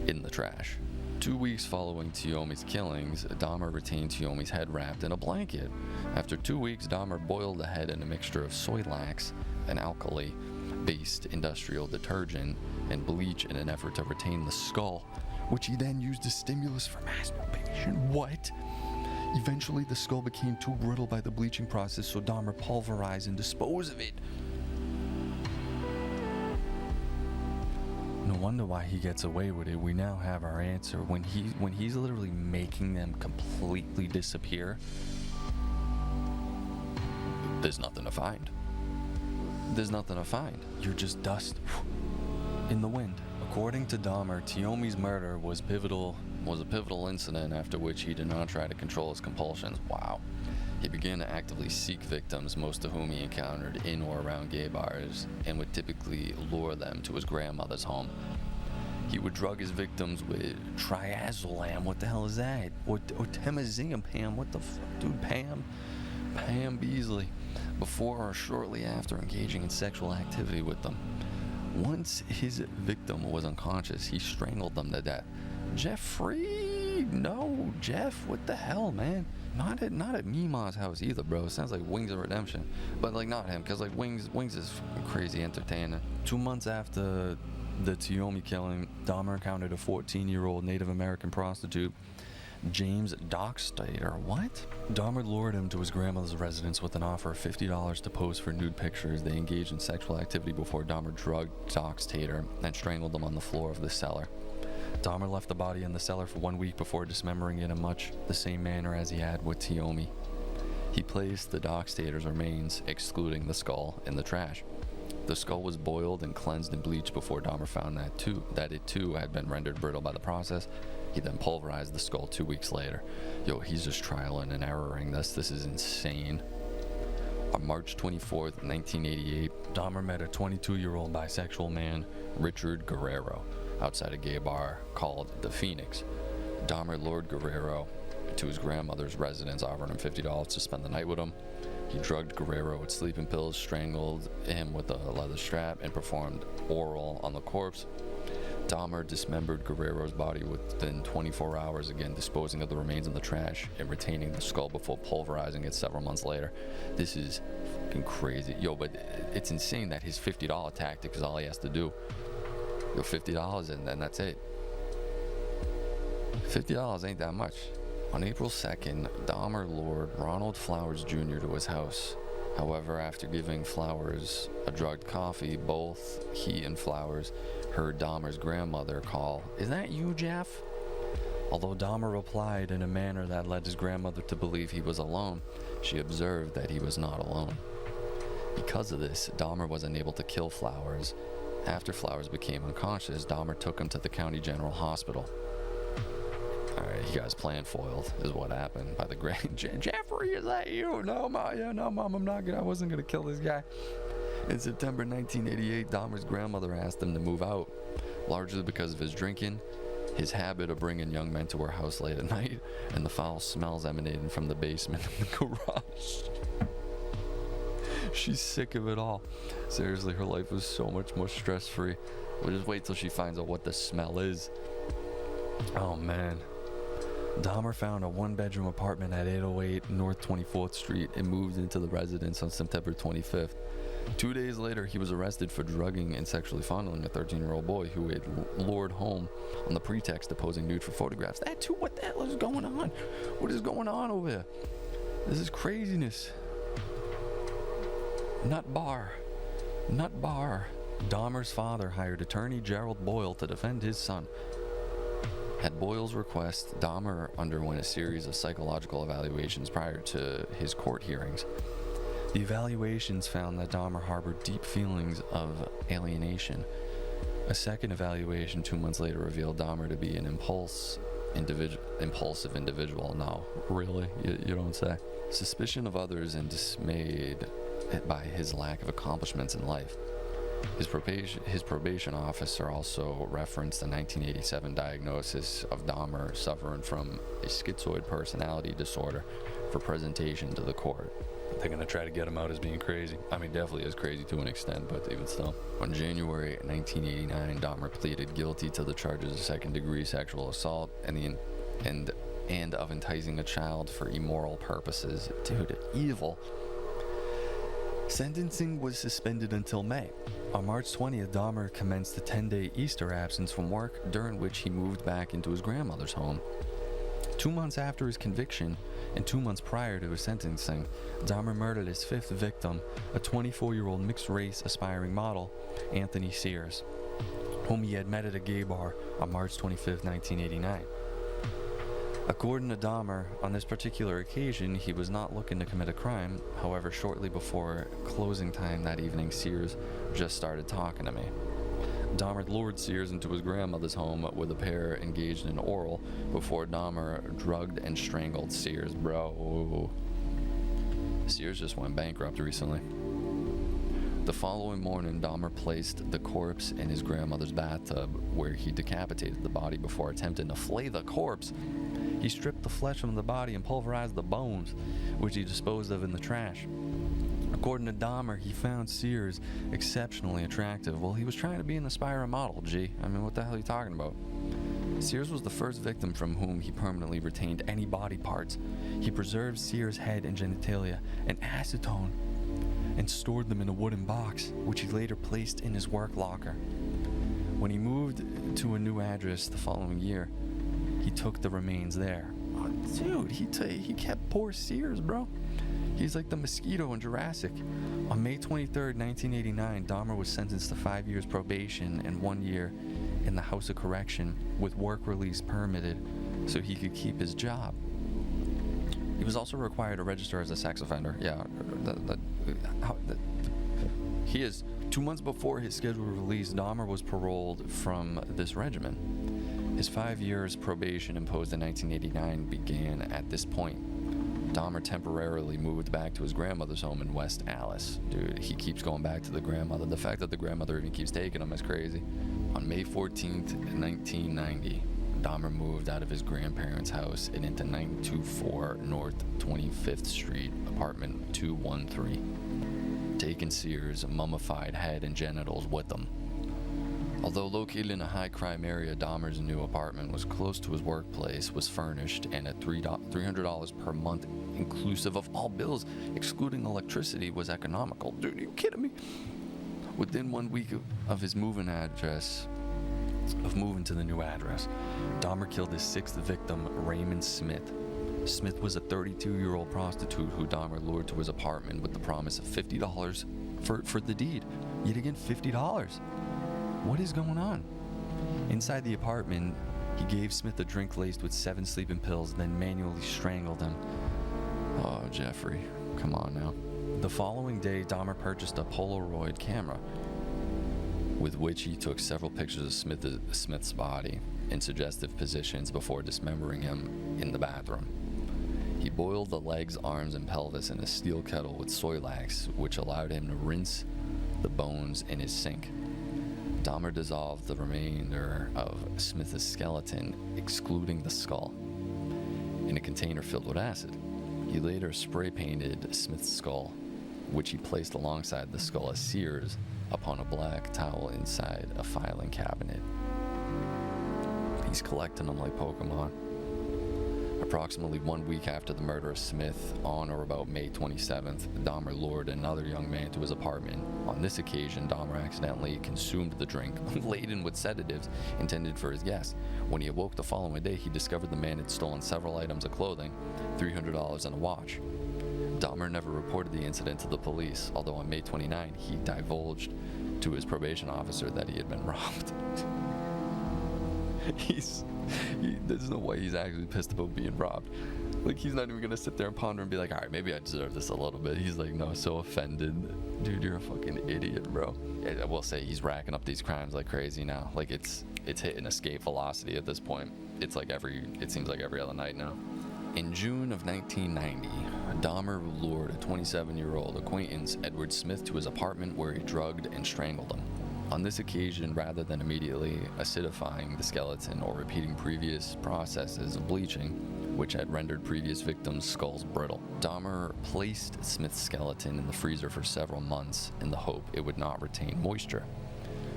Speaker 1: in the trash. 2 weeks following Tuomi's killings, Dahmer retained Tuomi's head wrapped in a blanket. After 2 weeks, Dahmer boiled the head in a mixture of Soylax, an alkali-based industrial detergent, and bleach in an effort to retain the skull, which he then used as stimulus for masturbation. What? Eventually, the skull became too brittle by the bleaching process, so Dahmer pulverized and disposed of it. No wonder why he gets away with it. We now have our answer. When he's literally making them completely disappear, there's nothing to find. There's nothing to find. You're just dust in the wind. According to Dahmer, Tuomi's murder was a pivotal incident after which he did not try to control his compulsions. Wow. He began to actively seek victims, most of whom he encountered in or around gay bars, and would typically lure them to his grandmother's home. He would drug his victims with triazolam, what the hell is that? Or temazine, Pam, what the fuck, dude, Pam Beasley, before or shortly after engaging in sexual activity with them. Once his victim was unconscious, he strangled them to death. Jeffrey? No, Jeff, what the hell, man? Not at Mima's house either, bro. It sounds like Wings of Redemption. But, like, not him, because, like, Wings is crazy entertaining. 2 months after the Tuomi killing, Dahmer encountered a 14-year-old Native American prostitute, James Dockstader. What? Dahmer lured him to his grandmother's residence with an offer of $50 to pose for nude pictures. They engaged in sexual activity before Dahmer drugged Dockstader and strangled him on the floor of the cellar. Dahmer left the body in the cellar for 1 week before dismembering it in much the same manner as he had with Tuomi. He placed the Dockstader's remains, excluding the skull, in the trash. The skull was boiled and cleansed in bleach before Dahmer found that it too had been rendered brittle by the process. He then pulverized the skull 2 weeks later. Yo, he's just trialing and erroring this. This is insane. On March 24th, 1988, Dahmer met a 22-year-old bisexual man, Richard Guerrero, outside a gay bar called The Phoenix. Dahmer lured Guerrero to his grandmother's residence, offering him $50 to spend the night with him. He drugged Guerrero with sleeping pills, strangled him with a leather strap, and performed oral on the corpse. Dahmer dismembered Guerrero's body within 24 hours, again disposing of the remains in the trash and retaining the skull before pulverizing it several months later. This is fucking crazy. Yo, but it's insane that his $50 tactic is all he has to do. Yo, $50 and then that's it. $50 ain't that much. On April 2nd, Dahmer lured Ronald Flowers Jr. to his house. However, after giving Flowers a drugged coffee, both he and Flowers heard Dahmer's grandmother call, "Is that you, Jeff?" Although Dahmer replied in a manner that led his grandmother to believe he was alone, she observed that he was not alone. Because of this, Dahmer was unable to kill Flowers. After Flowers became unconscious, Dahmer took him to the County General Hospital. Alright, he got his plan foiled, is what happened by the great Jeffrey, is that you? No, Mom, I wasn't gonna kill this guy. In September 1988, Dahmer's grandmother asked him to move out, largely because of his drinking, his habit of bringing young men to her house late at night, and the foul smells emanating from the basement and the garage. She's sick of it all. Seriously, her life was so much more stress-free. We'll just wait till she finds out what the smell is. Oh, man. Dahmer found a one-bedroom apartment at 808 North 24th Street and moved into the residence on September 25th. 2 days later, he was arrested for drugging and sexually fondling a 13-year-old boy who had lured home on the pretext of posing nude for photographs. That too? What the hell is going on? What is going on over here? This is craziness. Nut bar. Dahmer's father hired attorney Gerald Boyle to defend his son. At Boyle's request, Dahmer underwent a series of psychological evaluations prior to his court hearings. The evaluations found that Dahmer harbored deep feelings of alienation. A second evaluation 2 months later revealed Dahmer to be an impulsive individual. No, really? You don't say. Suspicion of others and dismayed by his lack of accomplishments in life. His probation officer also referenced the 1987 diagnosis of Dahmer suffering from a schizoid personality disorder for presentation to the court. They're going to try to get him out as being crazy. I mean, definitely as crazy to an extent, but even still. On January 1989, Dahmer pleaded guilty to the charges of second-degree sexual assault and of enticing a child for immoral purposes. Dude, evil. Sentencing was suspended until May. On March 20th, Dahmer commenced a 10-day Easter absence from work, during which he moved back into his grandmother's home. 2 months after his conviction, and 2 months prior to his sentencing, Dahmer murdered his fifth victim, a 24-year-old mixed-race aspiring model, Anthony Sears, whom he had met at a gay bar on March 25, 1989. According to Dahmer, on this particular occasion, he was not looking to commit a crime. However, shortly before closing time that evening, Sears just started talking to me. Dahmer lured Sears into his grandmother's home with the pair engaged in oral before Dahmer drugged and strangled Sears. Bro. Sears just went bankrupt recently. The following morning, Dahmer placed the corpse in his grandmother's bathtub, where he decapitated the body before attempting to flay the corpse. He stripped the flesh from the body and pulverized the bones, which he disposed of in the trash. According to Dahmer, he found Sears exceptionally attractive. Well, he was trying to be an aspiring model, G. I mean, what the hell are you talking about? Sears was the first victim from whom he permanently retained any body parts. He preserved Sears' head and genitalia in acetone and stored them in a wooden box, which he later placed in his work locker. When he moved to a new address the following year, he took the remains there. Oh, dude, he kept poor Sears, bro. He's like the mosquito in Jurassic. On May 23rd, 1989, Dahmer was sentenced to 5 years probation and 1 year in the House of Correction with work release permitted so he could keep his job. He was also required to register as a sex offender. Yeah, he is. 2 months before his scheduled release, Dahmer was paroled from this regimen. His 5 years probation imposed in 1989 began at this point. Dahmer temporarily moved back to his grandmother's home in West Allis. Dude, he keeps going back to the grandmother. The fact that the grandmother even keeps taking him is crazy. On May 14th, 1990, Dahmer moved out of his grandparents' house and into 924 North 25th Street, apartment 213, taking Sears' mummified head and genitals with him. Although located in a high-crime area, Dahmer's new apartment was close to his workplace, was furnished, and at $300 per month, inclusive of all bills, excluding electricity, was economical. Dude, are you kidding me? Within 1 week of his moving to the new address, Dahmer killed his sixth victim, Raymond Smith. Smith was a 32-year-old prostitute who Dahmer lured to his apartment with the promise of $50 for the deed. Yet again, $50. What is going on? Inside the apartment, he gave Smith a drink laced with 7 sleeping pills, then manually strangled him. Oh, Jeffrey, come on now. The following day, Dahmer purchased a Polaroid camera, with which he took several pictures of Smith's body in suggestive positions before dismembering him in the bathroom. He boiled the legs, arms, and pelvis in a steel kettle with Soylax, which allowed him to rinse the bones in his sink. Dahmer dissolved the remainder of Smith's skeleton, excluding the skull, in a container filled with acid. He later spray painted Smith's skull, which he placed alongside the skull of Sears upon a black towel inside a filing cabinet. He's collecting them like Pokemon. Approximately 1 week after the murder of Smith, on or about May 27th, Dahmer lured another young man to his apartment. On this occasion, Dahmer accidentally consumed the drink, laden with sedatives intended for his guest. When he awoke the following day, he discovered the man had stolen several items of clothing, $300 and a watch. Dahmer never reported the incident to the police, although on May 29, he divulged to his probation officer that he had been robbed. There's no way he's actually pissed about being robbed. Like, he's not even gonna sit there and ponder and be like, all right, maybe I deserve this a little bit. He's like, no, so offended. Dude, you're a fucking idiot, bro. I will say he's racking up these crimes like crazy now. Like, it's hitting escape velocity at this point. It seems like every other night now. In June of 1990, Dahmer lured a 27-year-old acquaintance, Edward Smith, to his apartment where he drugged and strangled him. On this occasion, rather than immediately acidifying the skeleton or repeating previous processes of bleaching, which had rendered previous victims' skulls brittle, Dahmer placed Smith's skeleton in the freezer for several months in the hope it would not retain moisture.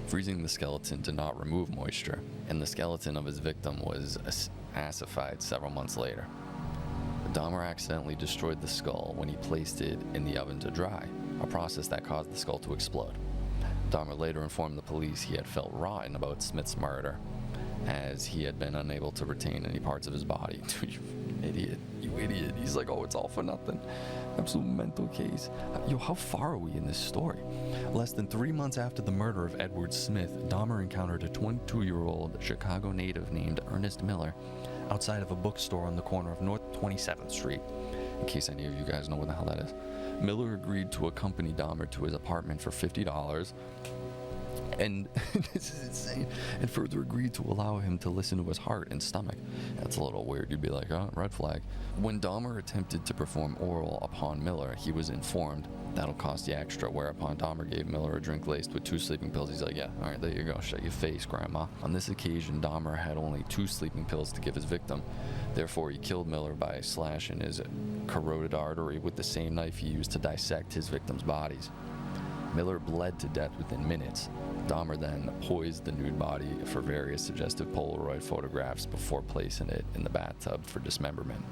Speaker 1: Freezing the skeleton did not remove moisture, and the skeleton of his victim was acidified several months later. Dahmer accidentally destroyed the skull when he placed it in the oven to dry, a process that caused the skull to explode. Dahmer later informed the police he had felt rotten about Smith's murder, as he had been unable to retain any parts of his body. You idiot. He's like, oh, it's all for nothing. Absolute mental case. Yo, how far are we in this story? Less than 3 months after the murder of Edward Smith, Dahmer encountered a 22-year-old Chicago native named Ernest Miller outside of a bookstore on the corner of North 27th Street, in case any of you guys know what the hell that is. Miller agreed to accompany Dahmer to his apartment for $50, and this is insane, and further agreed to allow him to listen to his heart and stomach. That's a little weird. You'd be like, oh, red flag. When Dahmer attempted to perform oral upon Miller, he was informed that'll cost you extra, whereupon Dahmer gave Miller a drink laced with 2 sleeping pills. He's like, yeah, all right, there you go, shut your face, grandma. On this occasion, Dahmer had only 2 sleeping pills to give his victim. Therefore, he killed Miller by slashing his carotid artery with the same knife he used to dissect his victims' bodies. Miller bled to death within minutes. Dahmer then poised the nude body for various suggestive Polaroid photographs before placing it in the bathtub for dismemberment.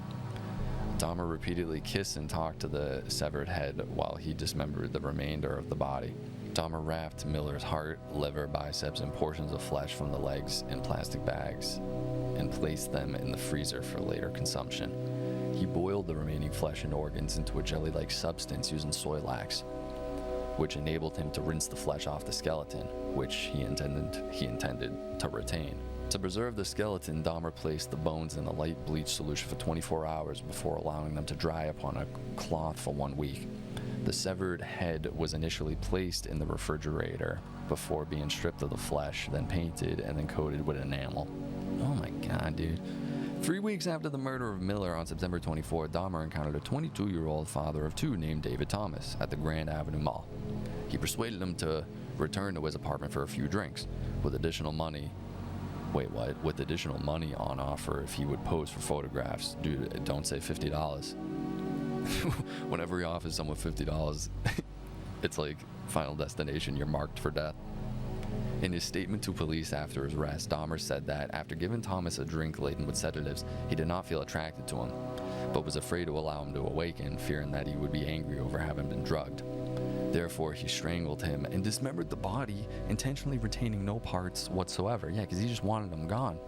Speaker 1: Dahmer repeatedly kissed and talked to the severed head while he dismembered the remainder of the body. Dahmer wrapped Miller's heart, liver, biceps, and portions of flesh from the legs in plastic bags and placed them in the freezer for later consumption. He boiled the remaining flesh and organs into a jelly-like substance using soy lax, which enabled him to rinse the flesh off the skeleton, which he intended to retain. To preserve the skeleton, Dahmer placed the bones in a light bleach solution for 24 hours before allowing them to dry upon a cloth for 1 week. The severed head was initially placed in the refrigerator before being stripped of the flesh, then painted, and then coated with enamel. Oh my god, dude. 3 weeks after the murder of Miller on September 24, Dahmer encountered a 22-year-old father of 2 named David Thomas at the Grand Avenue Mall. He persuaded him to return to his apartment for a few drinks, with additional money on offer if he would pose for photographs. Dude, don't say $50. Whenever he offers someone $50, it's like Final Destination, you're marked for death. In his statement to police after his arrest, Dahmer said that after giving Thomas a drink laden with sedatives, he did not feel attracted to him, but was afraid to allow him to awaken, fearing that he would be angry over having been drugged. Therefore, he strangled him and dismembered the body, intentionally retaining no parts whatsoever. Yeah, because he just wanted them gone.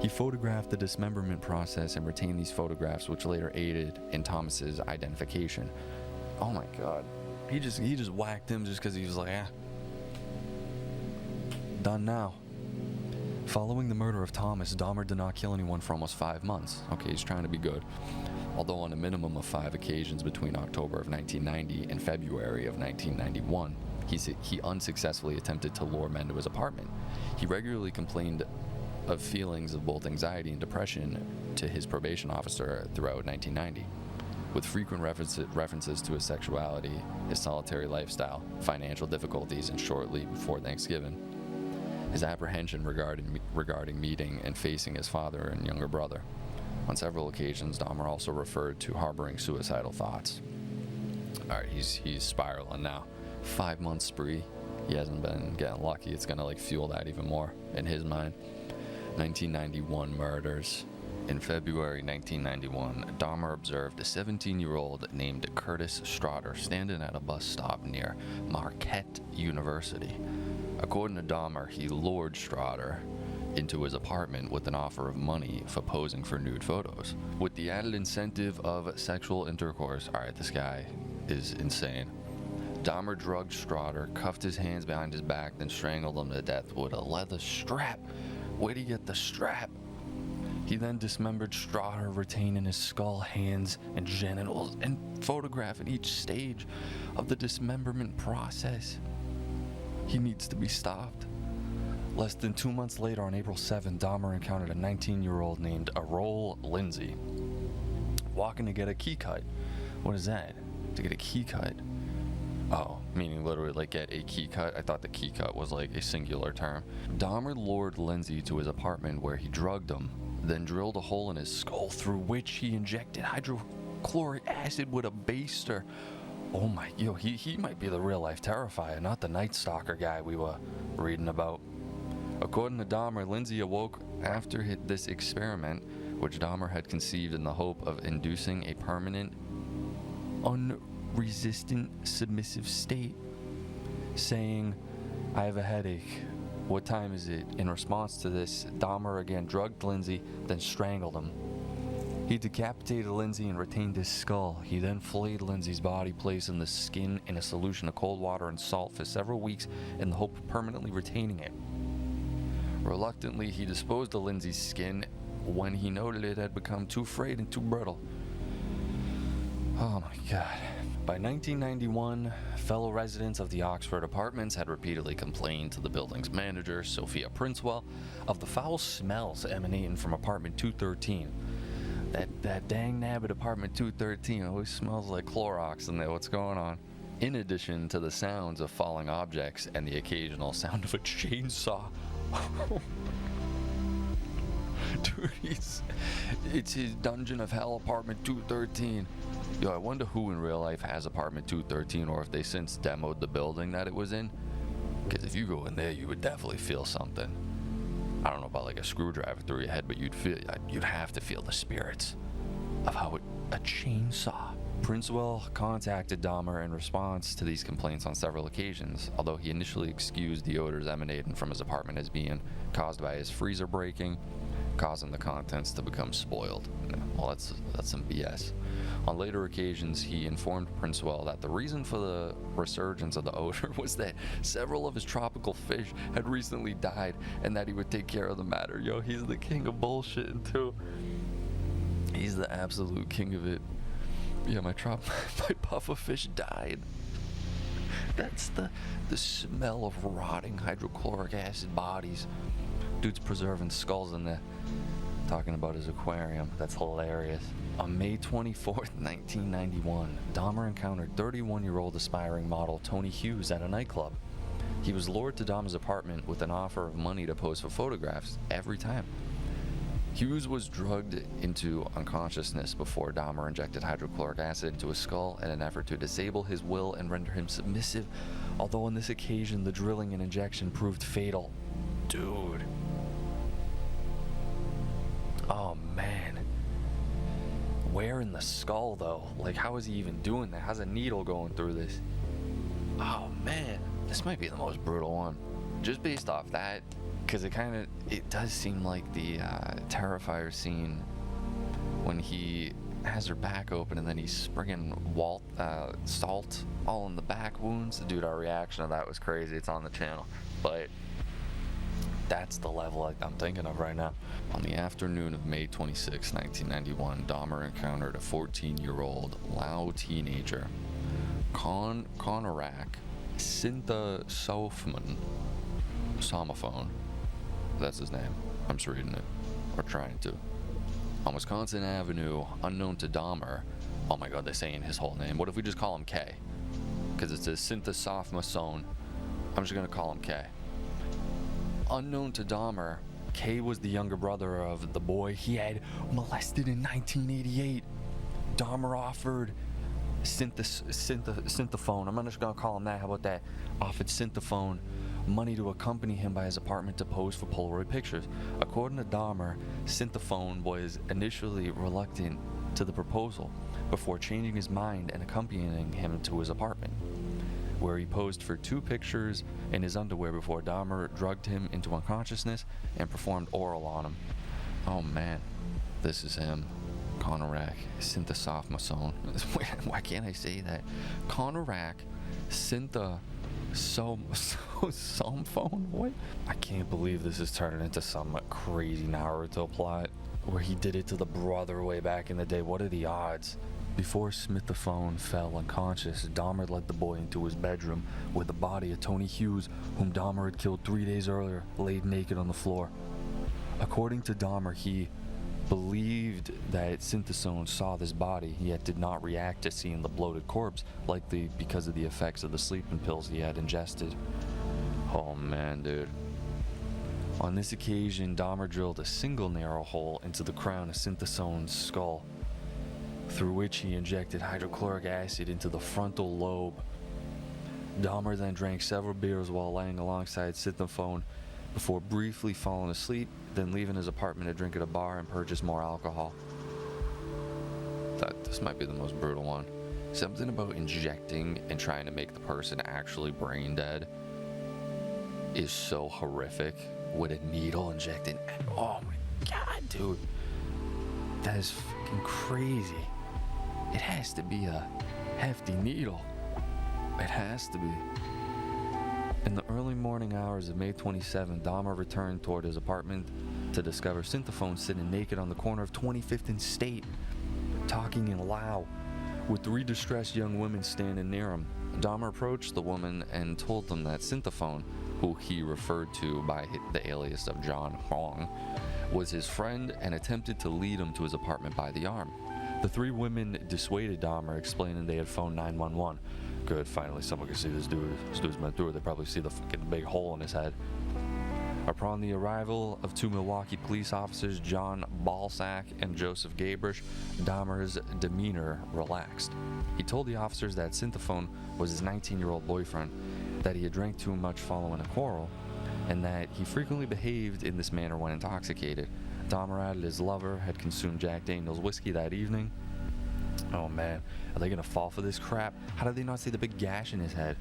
Speaker 1: He photographed the dismemberment process and retained these photographs, which later aided in Thomas's identification. Oh my god. He just whacked him just because he was like, done now. Following the murder of Thomas, Dahmer did not kill anyone for almost 5 months. Okay, he's trying to be good. Although on a minimum of 5 occasions between October of 1990 and February of 1991, he unsuccessfully attempted to lure men to his apartment. He regularly complained of feelings of both anxiety and depression to his probation officer throughout 1990, with frequent references to his sexuality, his solitary lifestyle, financial difficulties, and shortly before Thanksgiving, his apprehension regarding meeting and facing his father and younger brother. On several occasions, Dahmer also referred to harboring suicidal thoughts. All right, he's spiraling now. 5-month spree. He hasn't been getting lucky. It's gonna fuel that even more in his mind. 1991 murders. In February 1991, Dahmer observed a 17-year-old named Curtis Strotter standing at a bus stop near Marquette University. According to Dahmer, he lured Strotter into his apartment with an offer of money for posing for nude photos, with the added incentive of sexual intercourse. All right, this guy is insane. Dahmer drugged Strotter, cuffed his hands behind his back, then strangled him to death with a leather strap. Where'd he get the strap? He then dismembered Strotter, retaining his skull, hands, and genitals, and photographing each stage of the dismemberment process. He needs to be stopped. Less than 2 months later, on April 7, Dahmer encountered a 19-year-old named Errol Lindsay walking to get a key cut. What is that? To get a key cut? Oh, meaning literally like get a key cut? I thought the key cut was like a singular term. Dahmer lured Lindsay to his apartment where he drugged him, then drilled a hole in his skull through which he injected hydrochloric acid with a baster. Oh my, he might be the real life Terrifier, not the Night Stalker guy we were reading about. According to Dahmer, Lindsay awoke after this experiment, which Dahmer had conceived in the hope of inducing a permanent, unresistant, submissive state, saying, "I have a headache. What time is it?" In response to this, Dahmer again drugged Lindsay, then strangled him. He decapitated Lindsay and retained his skull. He then flayed Lindsay's body, placing the skin in a solution of cold water and salt for several weeks in the hope of permanently retaining it. Reluctantly, he disposed of Lindsay's skin when he noted it had become too frayed and too brittle. Oh my God. By 1991, fellow residents of the Oxford Apartments had repeatedly complained to the building's manager, Sophia Princewell, of the foul smells emanating from apartment 213. That dang nabbit apartment 213 always smells like Clorox in there. What's going on? In addition to the sounds of falling objects and the occasional sound of a chainsaw. Dude, it's his Dungeon of Hell apartment 213. Yo, I wonder who in real life has apartment 213, or if they since demoed the building that it was in. Because if you go in there, you would definitely feel something. I don't know about like a screwdriver through your head, but you'd have to feel the spirits of how a chainsaw. Princewell contacted Dahmer in response to these complaints on several occasions, although he initially excused the odors emanating from his apartment as being caused by his freezer breaking, causing the contents to become spoiled. Well, that's some BS. On later occasions, he informed Princewell that the reason for the resurgence of the odor was that several of his tropical fish had recently died and that he would take care of the matter. Yo, he's the king of bullshitting too. He's the absolute king of it. Yeah, my pufferfish died. That's the smell of rotting hydrochloric acid bodies. Dude's preserving skulls in there. Talking about his aquarium. That's hilarious. On May 24th, 1991, Dahmer encountered 31-year-old aspiring model Tony Hughes at a nightclub. He was lured to Dahmer's apartment with an offer of money to pose for photographs every time. Hughes was drugged into unconsciousness before Dahmer injected hydrochloric acid into his skull in an effort to disable his will and render him submissive, although on this occasion the drilling and injection proved fatal. Dude. Oh man. Where in the skull though? Like, how is he even doing that? How's a needle going through this? Oh man. This might be the most brutal one. Just based off that, because it does seem like the Terrifier scene when he has her back open and then he's springing salt all in the back wounds. Dude, our reaction to that was crazy. It's on the channel. But that's the level I'm thinking of right now. On the afternoon of May 26, 1991, Dahmer encountered a 14-year-old Lao teenager, Konorak Sintha Somaphone. That's his name. I'm just reading it. Or trying to. On Wisconsin Avenue, unknown to Dahmer. Oh my god, they're saying his whole name. What if we just call him K? Because it's a Sintha Sophmason. I'm just going to call him K. Unknown to Dahmer, Kay was the younger brother of the boy he had molested in 1988. Dahmer offered Synthophone. I'm not just gonna call him that. How about that? Offered Synthophone money to accompany him by his apartment to pose for Polaroid pictures. According to Dahmer, Synthophone was initially reluctant to the proposal before changing his mind and accompanying him to his apartment, where he posed for 2 pictures in his underwear before Dahmer drugged him into unconsciousness and performed oral on him. Oh man, this is him. Konorak Synthosophmason. Why can't I say that? Konorak Synthosophone? What? I can't believe this is turning into some crazy Naruto plot where he did it to the brother way back in the day. What are the odds? Before Synthophone fell unconscious, Dahmer led the boy into his bedroom where the body of Tony Hughes, whom Dahmer had killed 3 days earlier, laid naked on the floor. According to Dahmer, he believed that Synthesone saw this body, yet did not react to seeing the bloated corpse, likely because of the effects of the sleeping pills he had ingested. Oh man, dude. On this occasion, Dahmer drilled a single narrow hole into the crown of Synthesone's skull, through which he injected hydrochloric acid into the frontal lobe. Dahmer then drank several beers while laying alongside Synthesone before briefly falling asleep, then leaving his apartment to drink at a bar and purchase more alcohol. This might be the most brutal one. Something about injecting and trying to make the person actually brain dead is so horrific. With a needle injected. Oh my god, dude. That is fucking crazy. It has to be a hefty needle. It has to be. In the early morning hours of May 27, Dahmer returned toward his apartment to discover Synthesone sitting naked on the corner of 25th and State, talking in loud, with 3 distressed young women standing near him. Dahmer approached the woman and told them that Synthesone, who he referred to by the alias of John Hong, was his friend and attempted to lead him to his apartment by the arm. The 3 women dissuaded Dahmer, explaining they had phoned 911. Good, finally someone can see this dude. This dude's been through it. They probably see the fucking big hole in his head. Upon the arrival of 2 Milwaukee police officers, John Balsack and Joseph Gabrish, Dahmer's demeanor relaxed. He told the officers that Synthesone was his 19-year-old boyfriend, that he had drank too much following a quarrel, and that he frequently behaved in this manner when intoxicated. Dahmer added his lover had consumed Jack Daniel's whiskey that evening. Oh man, are they gonna fall for this crap? How did they not see the big gash in his head?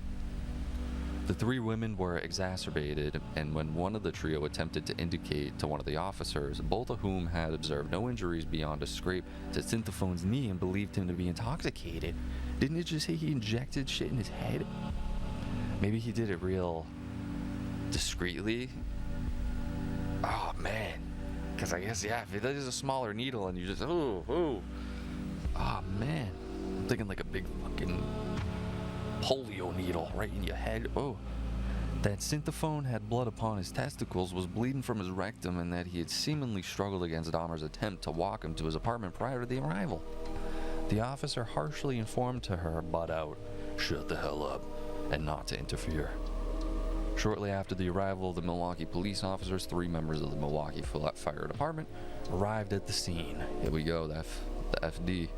Speaker 1: The 3 women were exacerbated, and when one of the trio attempted to indicate to one of the officers, both of whom had observed no injuries beyond a scrape to Synthesone's knee and believed him to be intoxicated, didn't it just say he injected shit in his head? Maybe he did it real discreetly. Oh man, because I guess, yeah, if it is a smaller needle and you just, oh man, I'm thinking like a big fucking polio needle right in your head. Oh, that Synthesone had blood upon his testicles, was bleeding from his rectum, and that he had seemingly struggled against Dahmer's attempt to walk him to his apartment prior to the arrival. The officer harshly informed to her, butt out, shut the hell up, and not to interfere. Shortly after the arrival of the Milwaukee police officers, 3 members of the Milwaukee Fire Department arrived at the scene. Here we go, the FD.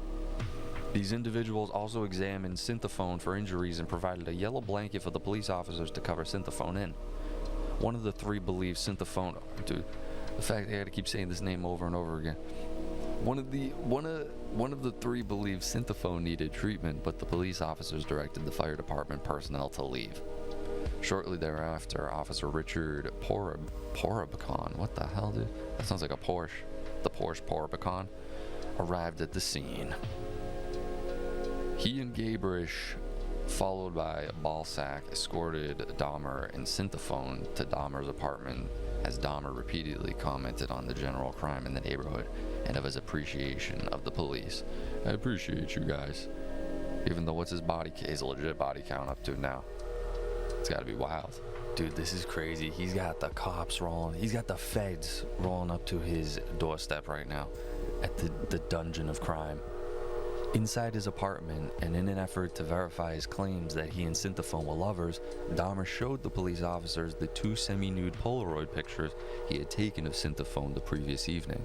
Speaker 1: These individuals also examined Synthesone for injuries and provided a yellow blanket for the police officers to cover Synthesone in. One of the 3 believed Synthesone, dude, the fact they had to keep saying this name over and over again. One of the 3 believed Synthesone needed treatment, but the police officers directed the fire department personnel to leave. Shortly thereafter, Officer Richard Porobicon, what the hell, dude? That sounds like a Porsche. The Porsche Porobicon arrived at the scene. He and Gabrish, followed by Balsack, escorted Dahmer and Synthesone to Dahmer's apartment, as Dahmer repeatedly commented on the general crime in the neighborhood and of his appreciation of the police. I appreciate you guys. Even though what's his legit body count up to now? It's gotta be wild. Dude, this is crazy. He's got the cops rolling. He's got the feds rolling up to his doorstep right now at the dungeon of crime. Inside his apartment, and in an effort to verify his claims that he and Synthesone were lovers, Dahmer showed the police officers the 2 semi-nude Polaroid pictures he had taken of Synthesone the previous evening.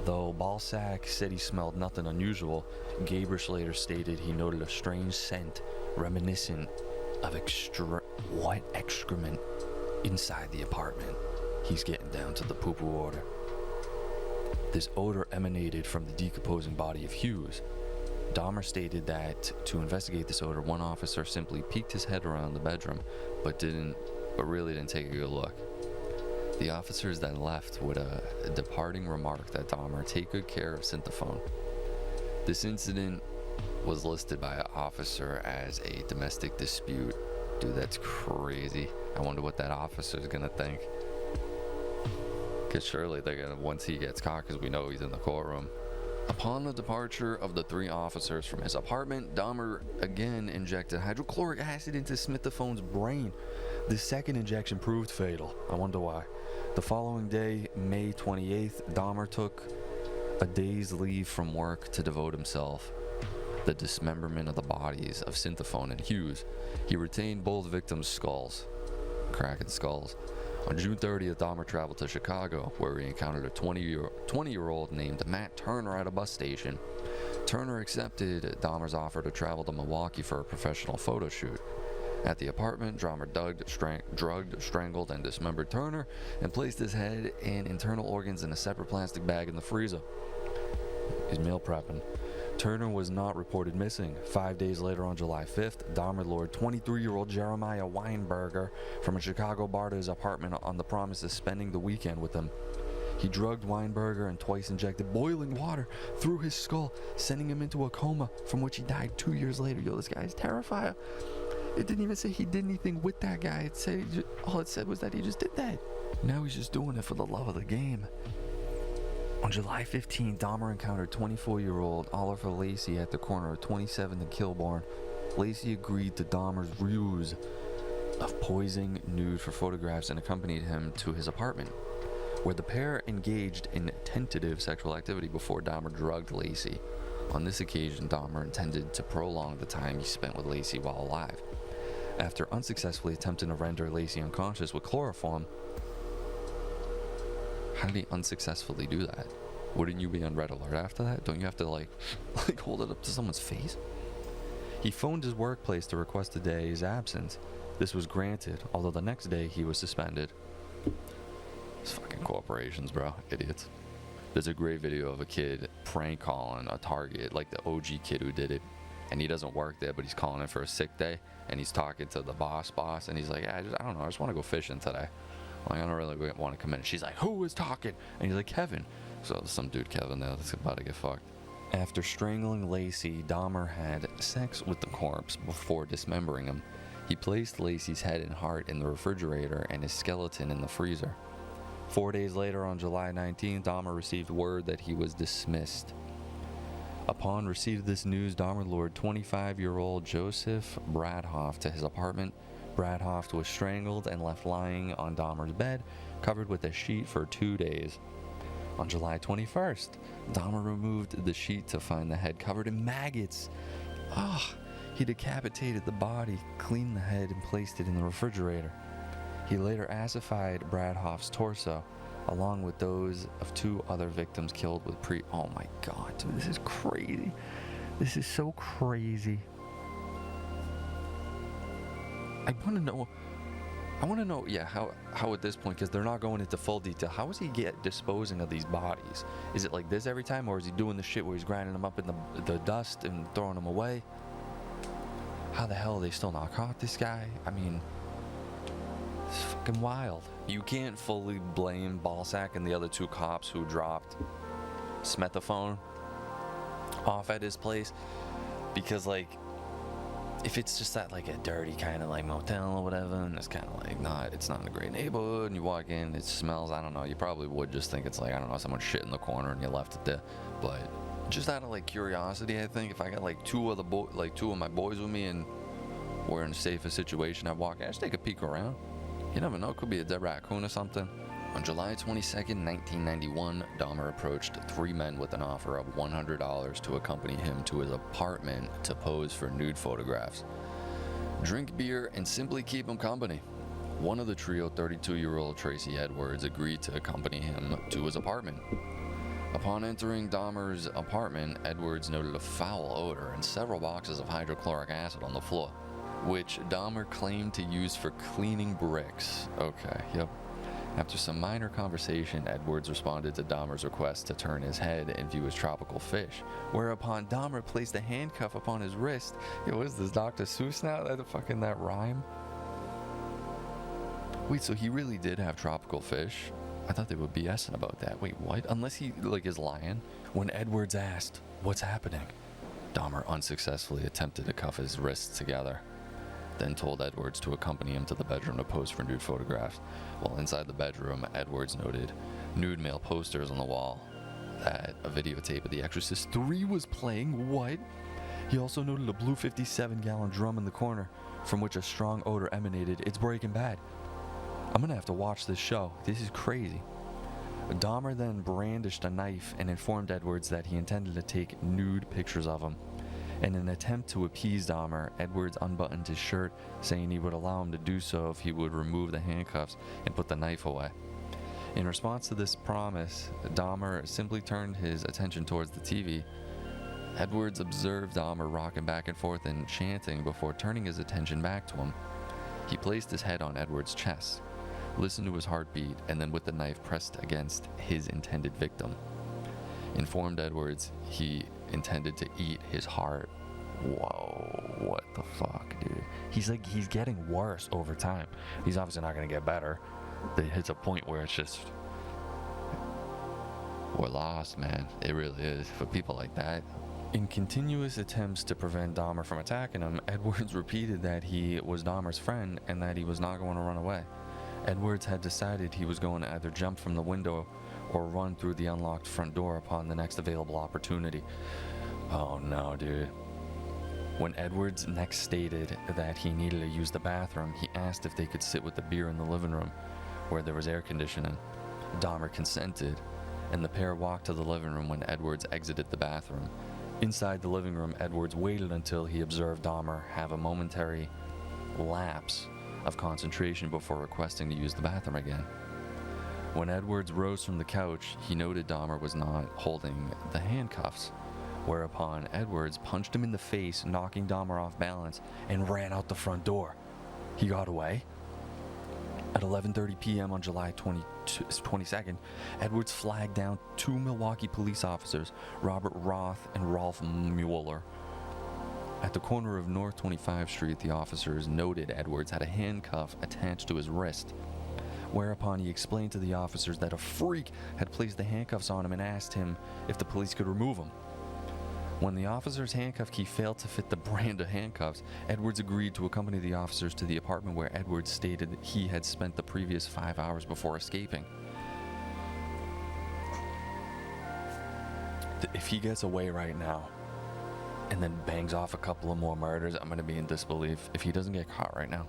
Speaker 1: Though Balsack said he smelled nothing unusual, Gabrish later stated he noted a strange scent reminiscent of excrement inside the apartment. He's getting down to the poo-poo order. This odor emanated from the decomposing body of Hughes. Dahmer stated that to investigate this odor, one officer simply peeked his head around the bedroom, but really didn't take a good look. The officers then left with a departing remark that Dahmer take good care of Synthesone. This incident was listed by an officer as a domestic dispute. Dude, that's crazy. I wonder what that officer's gonna think. Because surely they're gonna, once he gets caught, because we know he's in the courtroom. Upon the departure of the 3 officers from his apartment, Dahmer again injected hydrochloric acid into Synthesone's brain. The second injection proved fatal. I wonder why. The following day, May 28th, Dahmer took a day's leave from work to devote himself the dismemberment of the bodies of Synthephone and Hughes. He retained both victims' skulls, cracking skulls. On June 30th, Dahmer traveled to Chicago, where he encountered a 20-year-old named Matt Turner at a bus station. Turner accepted Dahmer's offer to travel to Milwaukee for a professional photo shoot. At the apartment, Dahmer drugged, strangled, and dismembered Turner and placed his head and internal organs in a separate plastic bag in the freezer. He's meal prepping. Turner was not reported missing. 5 days later, on July 5th, Dahmer lured 23-year-old Jeremiah Weinberger from a Chicago bar to his apartment on the promise of spending the weekend with him. He drugged Weinberger and twice injected boiling water through his skull, sending him into a coma, from which he died 2 years later. Yo, this guy's terrifying. It didn't even say he did anything with that guy. All it said was that he just did that. Now he's just doing it for the love of the game. On July 15th, Dahmer encountered 24-year-old Oliver Lacey at the corner of 27th and Kilbourne. Lacey agreed to Dahmer's ruse of posing nude for photographs and accompanied him to his apartment, where the pair engaged in tentative sexual activity before Dahmer drugged Lacey. On this occasion, Dahmer intended to prolong the time he spent with Lacey while alive. After unsuccessfully attempting to render Lacey unconscious with chloroform. How did he unsuccessfully do that? Wouldn't you be on red alert after that? Don't you have to like hold it up to someone's face? He phoned his workplace to request a day's absence. This was granted, although the next day he was suspended. These fucking corporations, bro. Idiots. There's a great video of a kid prank calling a Target, like the OG kid who did it. And he doesn't work there, but he's calling in for a sick day. And he's talking to the boss, and he's like, yeah, I don't know, I just want to go fishing today. Like, I don't really want to come in. She's like, who is talking? And he's like, Kevin. So some dude, Kevin, there, that's about to get fucked. After strangling Lacey, Dahmer had sex with the corpse before dismembering him. He placed Lacey's head and heart in the refrigerator and his skeleton in the freezer. 4 days later, on July 19th, Dahmer received word that he was dismissed. Upon receipt of this news, Dahmer lured 25-year-old Joseph Bradhoff to his apartment. Bradhoff was strangled and left lying on Dahmer's bed, covered with a sheet for 2 days. On July 21st, Dahmer removed the sheet to find the head covered in maggots. He decapitated the body, cleaned the head, and placed it in the refrigerator. He later acidified Bradhoff's torso, along with those of 2 other victims killed with Oh my god, dude, this is crazy. This is so crazy. I want to know, how at this point, because they're not going into full detail, how is he disposing of these bodies? Is it like this every time, or is he doing the shit where he's grinding them up in the dust and throwing them away? How the hell are they still not caught this guy? I mean, it's fucking wild. You can't fully blame Balsack and the other 2 cops who dropped Smetaphone off at his place, because like, if it's just that like a dirty kind of like motel or whatever, and it's kind of like it's not in a great neighborhood, and you walk in, it smells, I don't know, you probably would just think it's like, I don't know, someone shit in the corner and you left it there. But just out of like curiosity, I think if I got like 2 of my boys with me and we're in a safer situation, I'd walk in, I just take a peek around. You never know, it could be a dead raccoon or something. On July 22nd, 1991, Dahmer approached 3 men with an offer of $100 to accompany him to his apartment to pose for nude photographs, drink beer, and simply keep him company. One of the trio, 32-year-old Tracy Edwards, agreed to accompany him to his apartment. Upon entering Dahmer's apartment, Edwards noted a foul odor and several boxes of hydrochloric acid on the floor, which Dahmer claimed to use for cleaning bricks. Okay, yep. After some minor conversation, Edwards responded to Dahmer's request to turn his head and view his tropical fish, whereupon Dahmer placed a handcuff upon his wrist. Yo, what is this, Dr. Seuss now? That rhyme? Wait, so he really did have tropical fish? I thought they were BSing about that. Wait, what? Unless he, is lying? When Edwards asked, what's happening? Dahmer unsuccessfully attempted to cuff his wrists together, then told Edwards to accompany him to the bedroom to pose for nude photographs. While inside the bedroom, Edwards noted nude male posters on the wall, that a videotape of The Exorcist 3 was playing. What? He also noted a blue 57-gallon drum in the corner, from which a strong odor emanated. It's Breaking Bad. I'm gonna have to watch this show. This is crazy. Dahmer then brandished a knife and informed Edwards that he intended to take nude pictures of him. In an attempt to appease Dahmer, Edwards unbuttoned his shirt, saying he would allow him to do so if he would remove the handcuffs and put the knife away. In response to this promise, Dahmer simply turned his attention towards the TV. Edwards observed Dahmer rocking back and forth and chanting before turning his attention back to him. He placed his head on Edwards' chest, listened to his heartbeat, and then with the knife pressed against his intended victim. Informed Edwards he intended to eat his heart. Whoa, what the fuck, dude? He's getting worse over time. He's obviously not going to get better. It hits a point where it's just, we're lost, man. It really is for people like that. In continuous attempts to prevent Dahmer from attacking him, Edwards repeated that he was Dahmer's friend and that he was not going to run away. Edwards had decided he was going to either jump from the window or run through the unlocked front door upon the next available opportunity. Oh no, dude. When Edwards next stated that he needed to use the bathroom, he asked if they could sit with the beer in the living room, where there was air conditioning. Dahmer consented, and the pair walked to the living room when Edwards exited the bathroom. Inside the living room, Edwards waited until he observed Dahmer have a momentary lapse of concentration before requesting to use the bathroom again. When Edwards rose from the couch, he noted Dahmer was not holding the handcuffs, whereupon Edwards punched him in the face, knocking Dahmer off balance, and ran out the front door. He got away. At 11:30 p.m. on July 22nd, Edwards flagged down two Milwaukee police officers, Robert Roth and Rolf Mueller. At the corner of North 25th Street, the officers noted Edwards had a handcuff attached to his wrist, whereupon he explained to the officers that a freak had placed the handcuffs on him and asked him if the police could remove them. When the officer's handcuff key failed to fit the brand of handcuffs, Edwards agreed to accompany the officers to the apartment where Edwards stated that he had spent the previous 5 hours before escaping. If he gets away right now and then bangs off a couple of more murders, I'm going to be in disbelief if he doesn't get caught right now.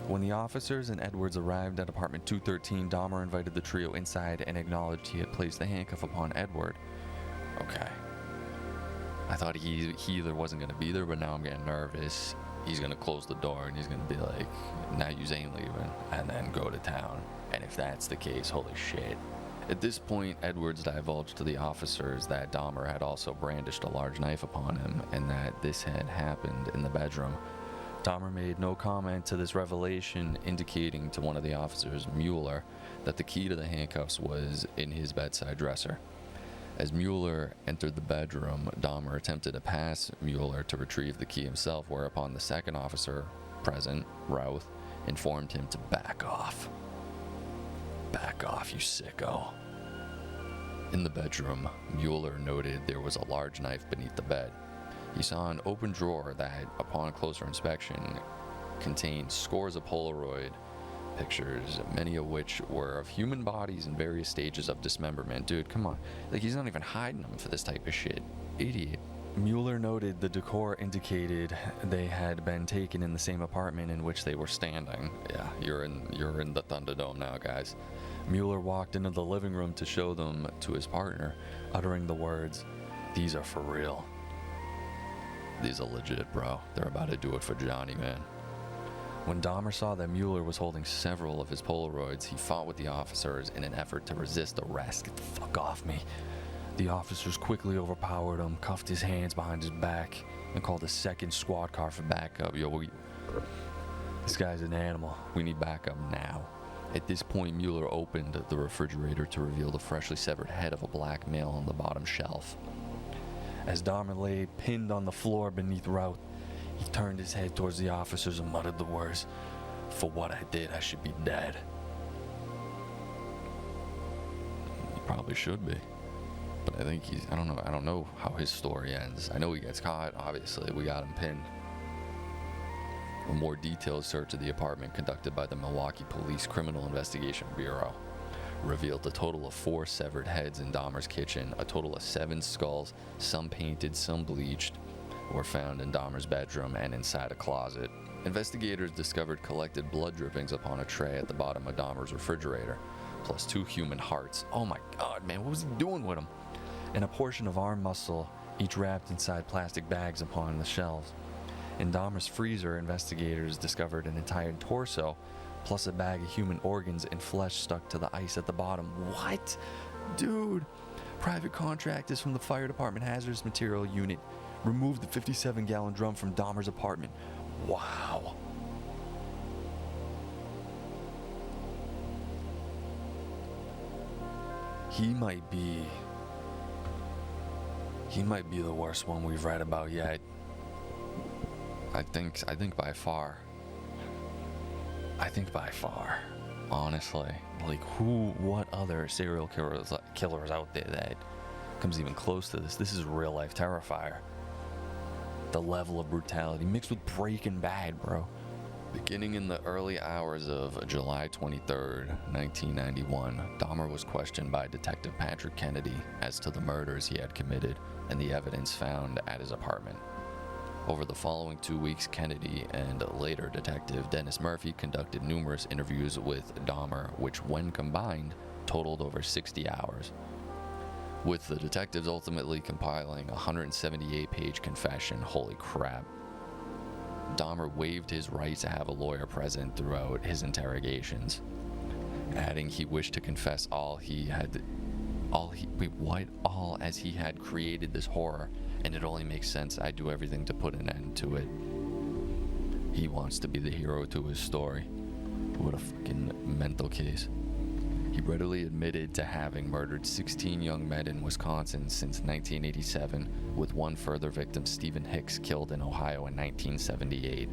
Speaker 1: When the officers and Edwards arrived at apartment 213, Dahmer invited the trio inside and acknowledged he had placed the handcuff upon Edward. Okay. I thought he either wasn't going to be there, but now I'm getting nervous. He's going to close the door and he's going to be like, now you ain't leaving, and then go to town. And if that's the case, holy shit. At this point, Edwards divulged to the officers that Dahmer had also brandished a large knife upon him and that this had happened in the bedroom. Dahmer made no comment to this revelation, indicating to one of the officers, Mueller, that the key to the handcuffs was in his bedside dresser. As Mueller entered the bedroom, Dahmer attempted to pass Mueller to retrieve the key himself, whereupon the second officer present, Routh, informed him to back off. Back off, you sicko. In the bedroom, Mueller noted there was a large knife beneath the bed. He saw an open drawer that, upon closer inspection, contained scores of Polaroid pictures, many of which were of human bodies in various stages of dismemberment. Dude, come on. Like, he's not even hiding them for this type of shit. Idiot. Mueller noted the decor indicated they had been taken in the same apartment in which they were standing. Yeah, you're in the Thunderdome now, guys. Mueller walked into the living room to show them to his partner, uttering the words, "These are for real. These are legit, bro. They're about to do it for Johnny, man." When Dahmer saw that Mueller was holding several of his Polaroids, he fought with the officers in an effort to resist arrest. "Get the fuck off me." The officers quickly overpowered him, cuffed his hands behind his back, and called a second squad car for backup. This guy's an animal. We need backup now. At this point, Mueller opened the refrigerator to reveal the freshly severed head of a black male on the bottom shelf. As Dahmer lay pinned on the floor beneath Routh, he turned his head towards the officers and muttered the words, "For what I did, I should be dead." He probably should be. But I think I don't know how his story ends. I know he gets caught, obviously. We got him pinned. A more detailed search of the apartment conducted by the Milwaukee Police Criminal Investigation Bureau revealed a total of 4 severed heads in Dahmer's kitchen. A total of 7 skulls, some painted, some bleached, were found in Dahmer's bedroom and inside a closet. Investigators discovered collected blood drippings upon a tray at the bottom of Dahmer's refrigerator, plus 2 human hearts. Oh my god, man, what was he doing with them? And a portion of arm muscle, each wrapped inside plastic bags upon the shelves. In Dahmer's freezer, investigators discovered an entire torso, plus a bag of human organs and flesh stuck to the ice at the bottom. What? Dude! Private contractors from the fire department hazardous material unit removed the 57-gallon drum from Dahmer's apartment. Wow. He might be the worst one we've read about yet. I think by far. Honestly. Like, what other serial killers out there that comes even close to this? This is real life Terrifier. The level of brutality mixed with Breaking Bad, bro. Beginning in the early hours of July 23rd, 1991, Dahmer was questioned by Detective Patrick Kennedy as to the murders he had committed and the evidence found at his apartment. Over the following 2 weeks, Kennedy and later Detective Dennis Murphy conducted numerous interviews with Dahmer, which, when combined, totaled over 60 hours, with the detectives ultimately compiling a 178-page confession. Holy crap. Dahmer waived his right to have a lawyer present throughout his interrogations, adding he wished to confess all as he had created this horror, and it only makes sense I do everything to put an end to it. He wants to be the hero to his story. What a fucking mental case. He readily admitted to having murdered 16 young men in Wisconsin since 1987, with one further victim, Stephen Hicks, killed in Ohio in 1978.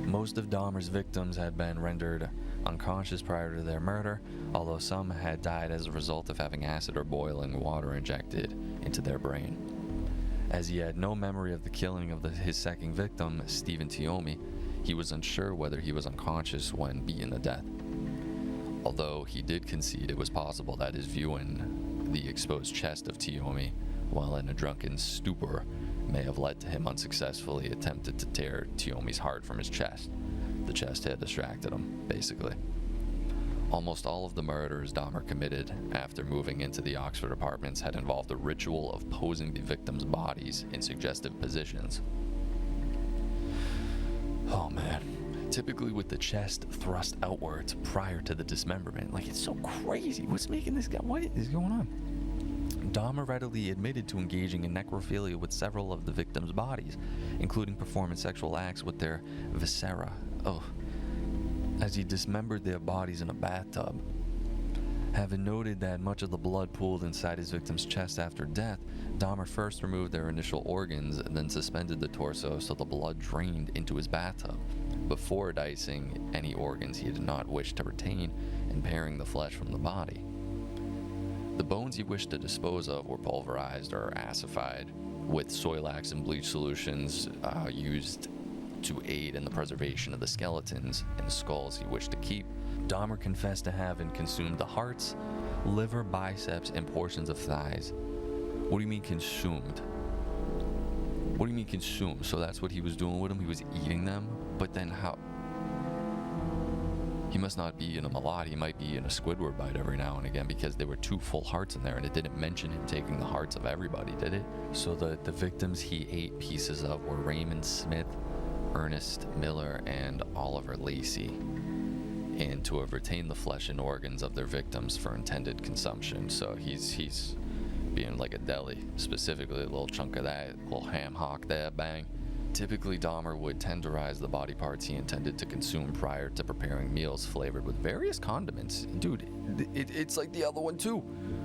Speaker 1: Most of Dahmer's victims had been rendered unconscious prior to their murder, although some had died as a result of having acid or boiling water injected into their brain. As he had no memory of the killing of his second victim, Stephen Tiomi, he was unsure whether he was unconscious when beaten to death. Although he did concede it was possible that his viewing the exposed chest of Tiomi while in a drunken stupor may have led to him unsuccessfully attempted to tear Tiomi's heart from his chest. The chest had distracted him, basically. Almost all of the murders Dahmer committed after moving into the Oxford apartments had involved a ritual of posing the victims' bodies in suggestive positions. Oh man. Typically with the chest thrust outwards prior to the dismemberment. Like, it's so crazy. What's making this guy? What is going on? Dahmer readily admitted to engaging in necrophilia with several of the victims' bodies, including performing sexual acts with their viscera. As he dismembered their bodies in a bathtub. Having noted that much of the blood pooled inside his victim's chest after death, Dahmer first removed their initial organs and then suspended the torso so the blood drained into his bathtub, before dicing any organs he did not wish to retain and paring the flesh from the body. The bones he wished to dispose of were pulverized or acidified, with Soilax and bleach solutions used to aid in the preservation of the skeletons and skulls he wished to keep. Dahmer confessed to having consumed the hearts, liver, biceps, and portions of thighs. What do you mean consumed? What do you mean consumed? So that's what he was doing with them? He was eating them? But then how? He must not be eating them a lot. He might be eating a Squidward bite every now and again, because there were 2 full hearts in there, and it didn't mention him taking the hearts of everybody, did it? So the victims he ate pieces of were Raymond Smith, Ernest Miller, and Oliver Lacey, and to have retained the flesh and organs of their victims for intended consumption. So he's being like a deli, specifically a little chunk of that, little ham hock there, bang. Typically, Dahmer would tenderize the body parts he intended to consume prior to preparing meals flavored with various condiments. Dude, it's like the other one too,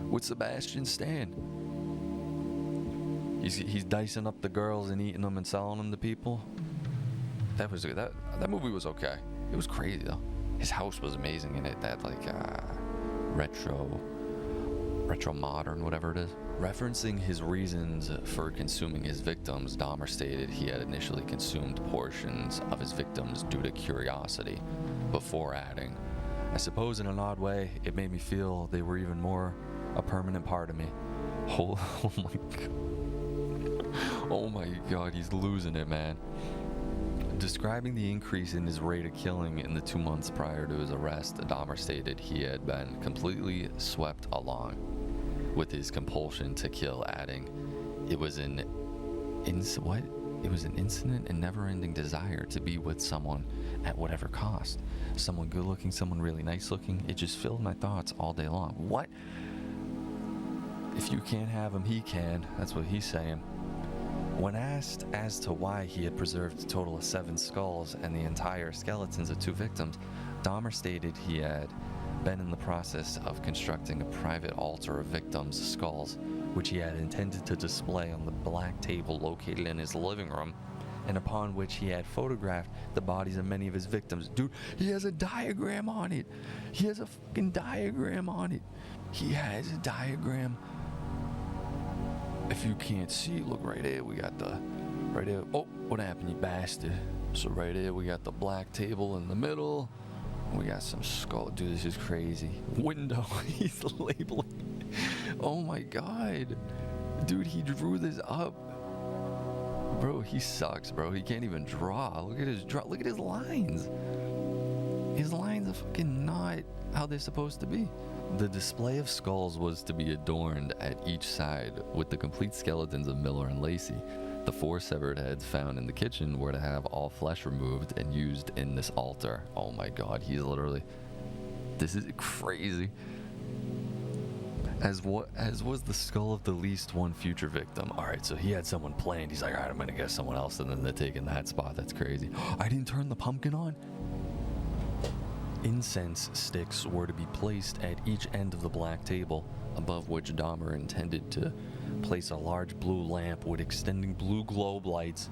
Speaker 1: with Sebastian Stan. He's dicing up the girls and eating them and selling them to people. That movie was okay. It was crazy though. His house was amazing in it. That like retro modern, whatever it is. Referencing his reasons for consuming his victims, Dahmer stated he had initially consumed portions of his victims due to curiosity, before adding, "I suppose in an odd way, it made me feel they were even more a permanent part of me." Oh my god. Oh my god, he's losing it, man. Describing the increase in his rate of killing in the 2 months prior to his arrest, Dahmer stated he had been completely swept along with his compulsion to kill, adding, It was an incident and never-ending desire to be with someone at whatever cost. Someone good-looking, someone really nice-looking. It just filled my thoughts all day long." What? If you can't have him, he can. That's what he's saying. When asked as to why he had preserved a total of 7 skulls and the entire skeletons of 2 victims, Dahmer stated he had been in the process of constructing a private altar of victims' skulls, which he had intended to display on the black table located in his living room, and upon which he had photographed the bodies of many of his victims. Dude, he has a diagram on it. He has a fucking diagram on it. He has a diagram. If you can't see, look right there. We got the, right there. Oh, what happened, you bastard? So right there, we got the black table in the middle. We got some skull. Dude, this is crazy. Window. He's labeling. Oh my god. Dude, he drew this up. Bro, he sucks, bro. He can't even draw. Look at his draw. Look at his lines. His lines are fucking not how they're supposed to be. The display of skulls was to be adorned at each side with the complete skeletons of Miller and Lacey. The 4 severed heads found in the kitchen were to have all flesh removed and used in this altar. Oh my god, he's literally... This is crazy. As was the skull of the least one future victim. Alright, so he had someone planned. He's like, alright, I'm gonna get someone else, and then they're taking that spot. That's crazy. I didn't turn the pumpkin on? Incense sticks were to be placed at each end of the black table, above which Dahmer intended to place a large blue lamp with extending blue globe lights.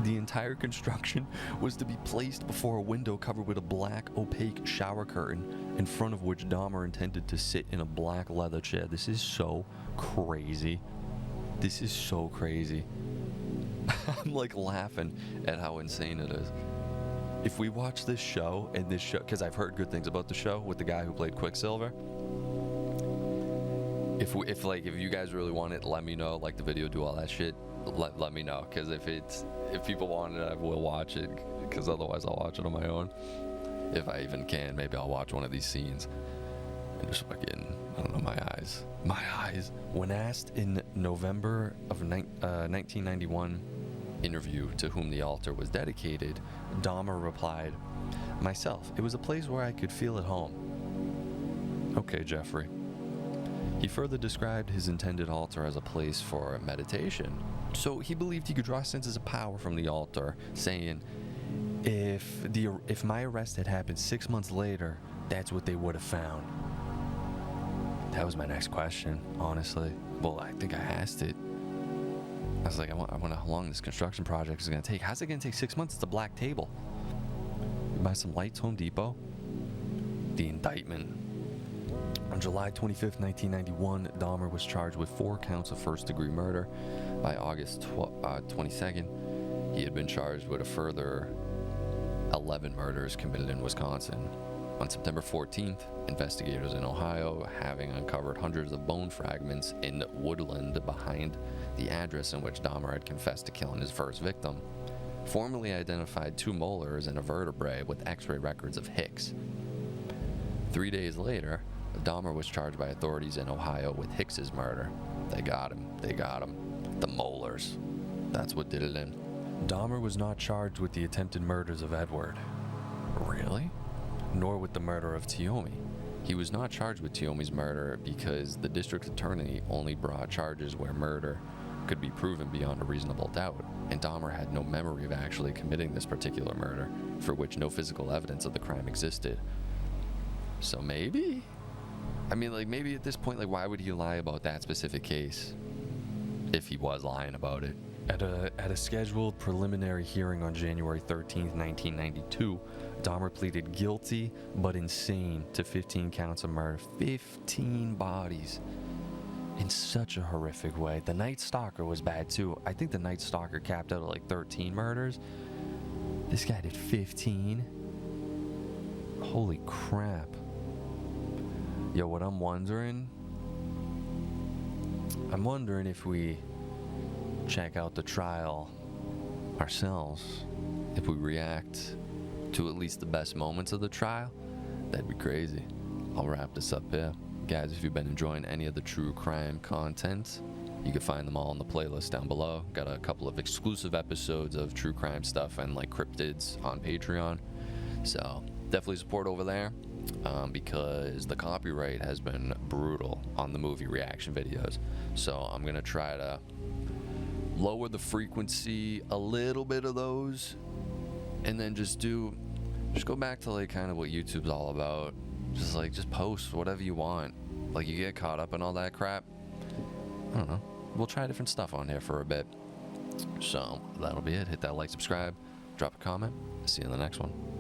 Speaker 1: The entire construction was to be placed before a window covered with a black opaque shower curtain, in front of which Dahmer intended to sit in a black leather chair. This is so crazy. This is so crazy. I'm like laughing at how insane it is. If we watch this show, and this show, because I've heard good things about the show with the guy who played Quicksilver. If you guys really want it, let me know. Like the video, do all that shit. Let me know, because if people want it, I will watch it. Because otherwise, I'll watch it on my own. If I even can, maybe I'll watch one of these scenes. And just fucking, I don't know, my eyes. When asked in November of 1991. Interview to whom the altar was dedicated, Dahmer replied, "Myself, it was a place where I could feel at home." Okay, Jeffrey. He further described his intended altar as a place for meditation. So he believed he could draw senses of power from the altar, saying, if my arrest had happened 6 months later, that's what they would have found. That was my next question, honestly. Well, I think I asked it. I was like, I wonder how long this construction project is going to take. How's it going to take 6 months? It's a black table. You buy some lights, Home Depot. The indictment. On July 25th, 1991, Dahmer was charged with 4 counts of first-degree murder. By August 22nd, he had been charged with a further 11 murders committed in Wisconsin. On September 14th, investigators in Ohio, having uncovered hundreds of bone fragments in woodland behind the address in which Dahmer had confessed to killing his first victim, formally identified 2 molars and a vertebrae with x-ray records of Hicks. 3 days later, Dahmer was charged by authorities in Ohio with Hicks's murder. They got him. The molars. That's what did it in. Dahmer was not charged with the attempted murders of Edward. Really? Nor with the murder of Tiomi. He was not charged with Tiomi's murder because the district attorney only brought charges where murder could be proven beyond a reasonable doubt, and Dahmer had no memory of actually committing this particular murder, for which no physical evidence of the crime existed. So maybe? I mean, like, maybe at this point, like, why would he lie about that specific case? If he was lying about it. At a scheduled preliminary hearing on January 13th, 1992, Dahmer pleaded guilty but insane to 15 counts of murder. 15 bodies. In such a horrific way. The Night Stalker was bad too. I think the Night Stalker capped out at like 13 murders. This guy did 15. Holy crap. Yo, what I'm wondering if we check out the trial ourselves, if we react to at least the best moments of the trial, that'd be crazy. I'll wrap this up here. Guys, if you've been enjoying any of the true crime content, you can find them all in the playlist down below. Got a couple of exclusive episodes of true crime stuff and like cryptids on Patreon. So definitely support over there, because the copyright has been brutal on the movie reaction videos. So I'm going to try to lower the frequency a little bit of those, and then just go back to like kind of what YouTube's all about. Just post whatever you want. Like, you get caught up in all that crap, I don't know, we'll try different stuff on here for a bit. So that'll be it. Hit that like, subscribe, drop a comment. See you in the next one.